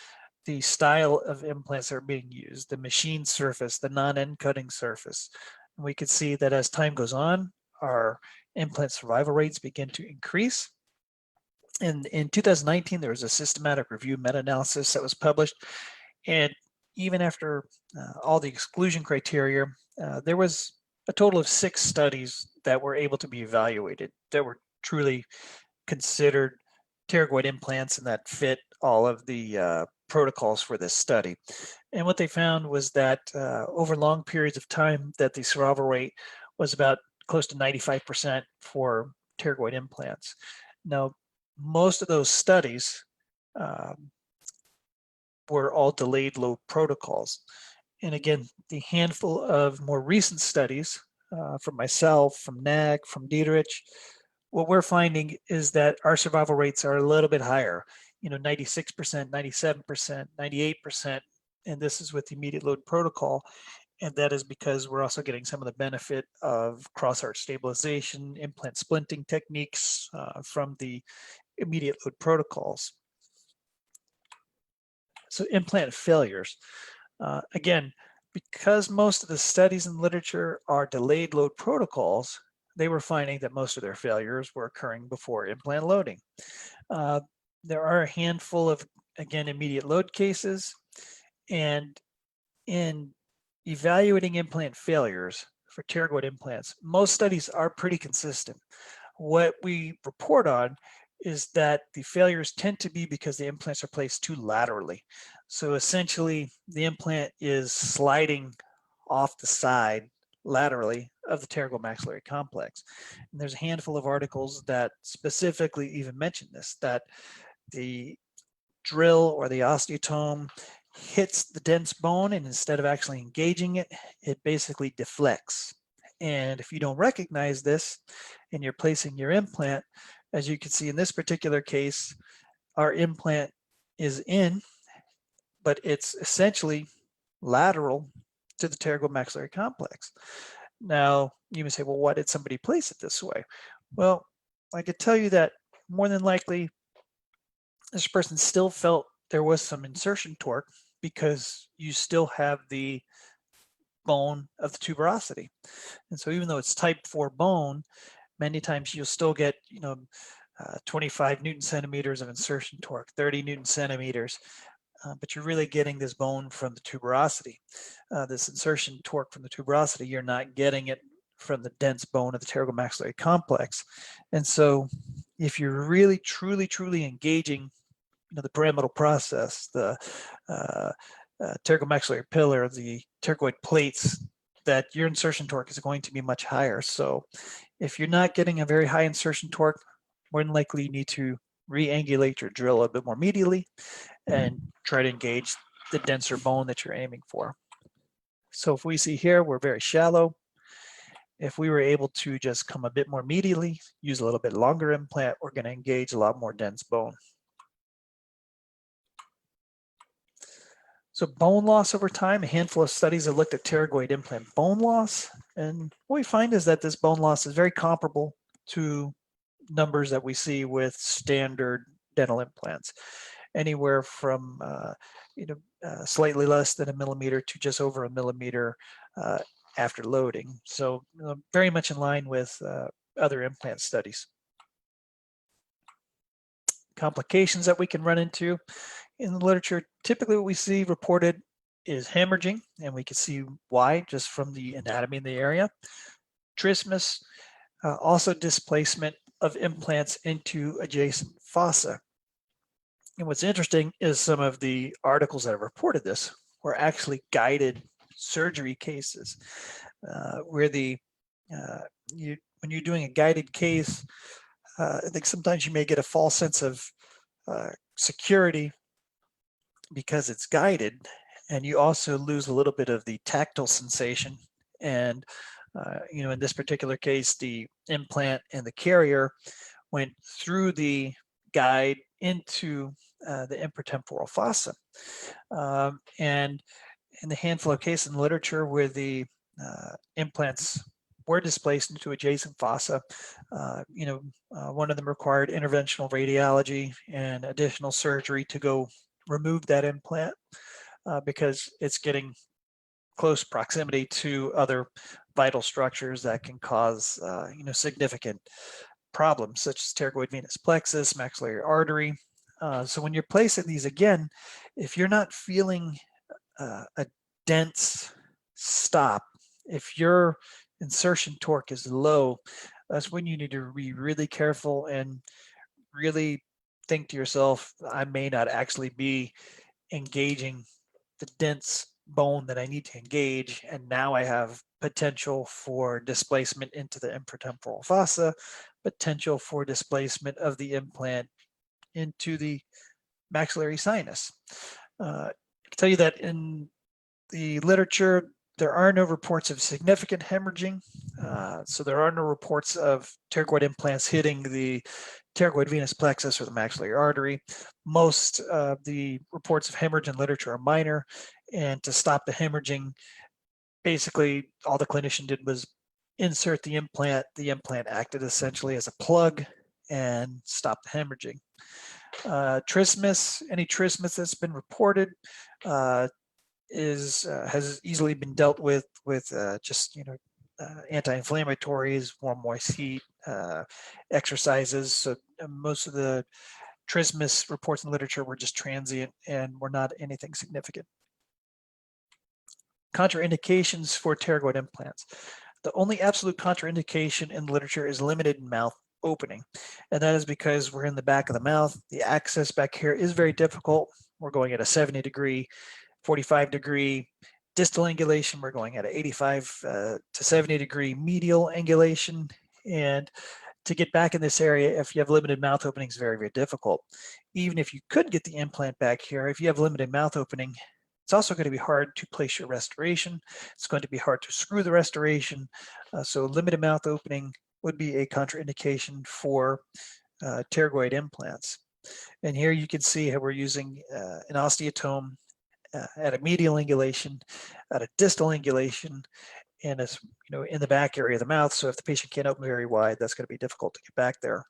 the style of implants that are being used, the machine surface, the non-end cutting surface. And we can see that as time goes on, our implant survival rates begin to increase. And in 2019, there was a systematic review meta-analysis that was published. And even after all the exclusion criteria, there was a total of 6 studies that were able to be evaluated that were truly considered pterygoid implants and that fit all of the protocols for this study. And what they found was that over long periods of time, that the survival rate was about close to 95% for pterygoid implants. Now, most of those studies were all delayed load protocols. And again, the handful of more recent studies from myself, from NAG, from Dietrich, what we're finding is that our survival rates are a little bit higher, 96%, 97%, 98%, and this is with the immediate load protocol. And that is because we're also getting some of the benefit of cross-arch stabilization, implant splinting techniques from the immediate load protocols. So implant failures. Again, because most of the studies in literature are delayed load protocols, they were finding that most of their failures were occurring before implant loading. There are a handful of, again, immediate load cases, and in evaluating implant failures for pterygoid implants, most studies are pretty consistent. What we report on is that the failures tend to be because the implants are placed too laterally. So essentially, the implant is sliding off the side laterally of the pterygomaxillary complex. And there's a handful of articles that specifically even mention this, that the drill or the osteotome hits the dense bone, and instead of actually engaging it, it basically deflects. And if you don't recognize this and you're placing your implant, as you can see in this particular case, our implant is in, but it's essentially lateral to the pterygomaxillary complex. Now, you may say, well, why did somebody place it this way? Well, I could tell you that more than likely, this person still felt there was some insertion torque because you still have the bone of the tuberosity. And so even though it's type 4 bone, many times you'll still get, 25 Newton centimeters of insertion torque, 30 Newton centimeters, but you're really getting this bone from the tuberosity. This insertion torque from the tuberosity, you're not getting it from the dense bone of the pterygomaxillary complex. And so if you're really, truly engaging the pyramidal process, the pterygomaxillary pillar, the pterygoid plates, that your insertion torque is going to be much higher. So if you're not getting a very high insertion torque, more than likely you need to re-angulate your drill a bit more medially and try to engage the denser bone that you're aiming for. So if we see here, we're very shallow. If we were able to just come a bit more medially, use a little bit longer implant, we're going to engage a lot more dense bone. So bone loss over time, a handful of studies have looked at pterygoid implant bone loss. And what we find is that this bone loss is very comparable to numbers that we see with standard dental implants, anywhere from slightly less than a millimeter to just over a millimeter after loading. So very much in line with other implant studies. Complications that we can run into in the literature, typically what we see reported is hemorrhaging, and we can see why just from the anatomy in the area. Trismus, also displacement of implants into adjacent fossa. And what's interesting is some of the articles that have reported this were actually guided surgery cases, where when you're doing a guided case, I think sometimes you may get a false sense of security because it's guided, and you also lose a little bit of the tactile sensation. And in this particular case, the implant and the carrier went through the guide into the infratemporal fossa. And in the handful of cases in the literature where the implants were displaced into adjacent fossa, one of them required interventional radiology and additional surgery to go remove that implant because it's getting close proximity to other vital structures that can cause significant problems such as pterygoid venous plexus, maxillary artery. So when you're placing these, again, if you're not feeling a dense stop, if your insertion torque is low, that's when you need to be really careful and really think to yourself, I may not actually be engaging the dense bone that I need to engage, and now I have potential for displacement into the infratemporal fossa, potential for displacement of the implant into the maxillary sinus. I can tell you that in the literature, there are no reports of significant hemorrhaging. So there are no reports of pterygoid implants hitting the pterygoid venous plexus or the maxillary artery. Most of the reports of hemorrhage in literature are minor. And to stop the hemorrhaging, basically all the clinician did was insert the implant. The implant acted essentially as a plug and stopped the hemorrhaging. Trismus, any trismus that's been reported has easily been dealt with just anti-inflammatories, warm moist heat, exercises. So most of the trismus reports in literature were just transient and were not anything significant. Contraindications for pterygoid implants. The only absolute contraindication in literature is limited mouth opening, and that is because we're in the back of the mouth. The access back here is very difficult. We're going at a 70-degree, 45-degree distal angulation. We're going at an 85 to 70-degree medial angulation, and to get back in this area, if you have limited mouth opening, is very, very difficult. Even if you could get the implant back here, if you have limited mouth opening, it's also going to be hard to place your restoration. It's going to be hard to screw the restoration. So limited mouth opening would be a contraindication for pterygoid implants. And here you can see how we're using an osteotome at a medial angulation, at a distal angulation, and it's in the back area of the mouth. So if the patient can't open very wide, that's going to be difficult to get back there.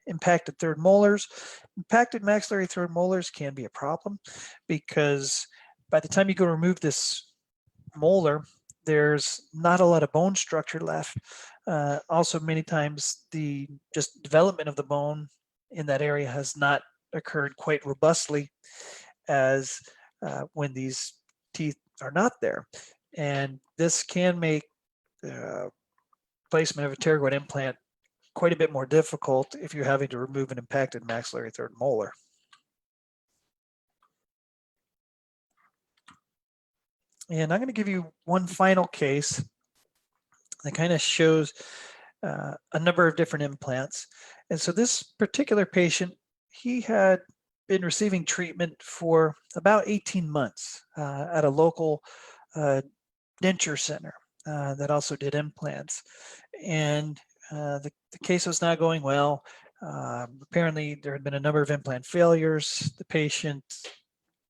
Impacted third molars. Impacted maxillary third molars can be a problem because by the time you go remove this molar, there's not a lot of bone structure left. Also, many times the just development of the bone in that area has not occurred quite robustly as when these teeth are not there. And this can make placement of a pterygoid implant quite a bit more difficult if you're having to remove an impacted maxillary third molar. And I'm going to give you one final case that kind of shows a number of different implants. And so this particular patient, he had been receiving treatment for about 18 months at a local denture center that also did implants. And the case was not going well. Apparently, there had been a number of implant failures. The patient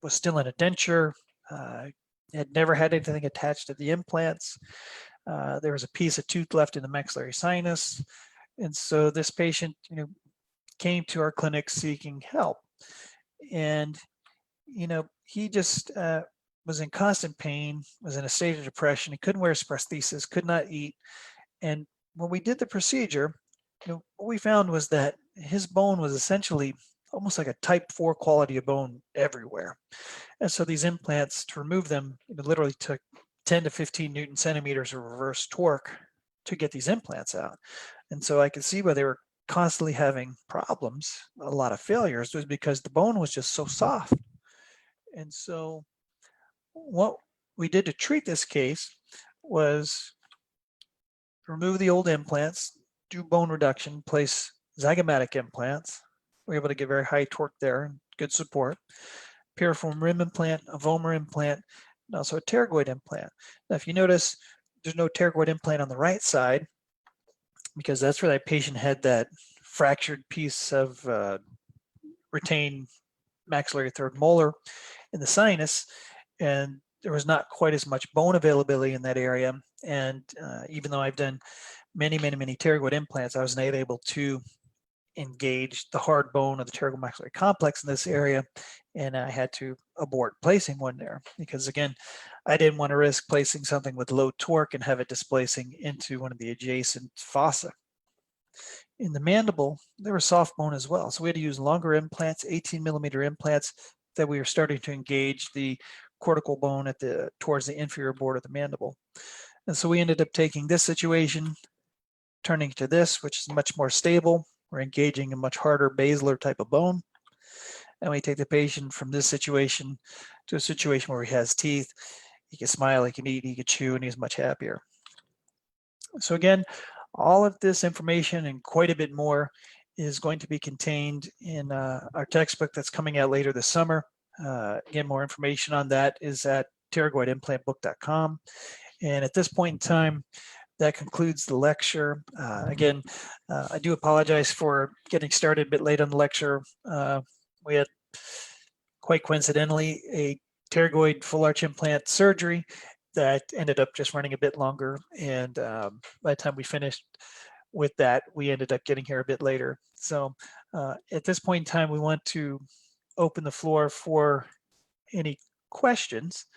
was still in a denture, had never had anything attached to the implants. There was a piece of tooth left in the maxillary sinus. And so this patient, came to our clinic seeking help. And, he just was in constant pain, was in a state of depression. He couldn't wear his prosthesis, could not eat. And when we did the procedure, what we found was that his bone was essentially almost like a type 4 quality of bone everywhere. And so these implants, to remove them, it literally took 10 to 15 Newton centimeters of reverse torque to get these implants out. And so I could see why they were constantly having problems, a lot of failures, was because the bone was just so soft. And so what we did to treat this case was remove the old implants, do bone reduction, place zygomatic implants. We were able to get very high torque there, good support. Piriform rim implant, a vomer implant, and also a pterygoid implant. Now, if you notice, there's no pterygoid implant on the right side because that's where that patient had that fractured piece of retained maxillary third molar in the sinus, and there was not quite as much bone availability in that area. And even though I've done many pterygoid implants, I was not able to engage the hard bone of the pterygomaxillary complex in this area, and I had to abort placing one there because, again, I didn't want to risk placing something with low torque and have it displacing into one of the adjacent fossa. In the mandible, there was soft bone as well, so we had to use longer implants, 18 millimeter implants, that we were starting to engage the cortical bone at towards the inferior border of the mandible. And so we ended up taking this situation, turning to this, which is much more stable. We're engaging a much harder basilar type of bone. And we take the patient from this situation to a situation where he has teeth, he can smile, he can eat, he can chew, and he's much happier. So again, all of this information and quite a bit more is going to be contained in our textbook that's coming out later this summer. Again, more information on that is at pterygoidimplantbook.com. And at this point in time, that concludes the lecture. Again, I do apologize for getting started a bit late on the lecture. We had, quite coincidentally, a pterygoid full arch implant surgery that ended up just running a bit longer. And by the time we finished with that, we ended up getting here a bit later. So at this point in time, we want to open the floor for any questions.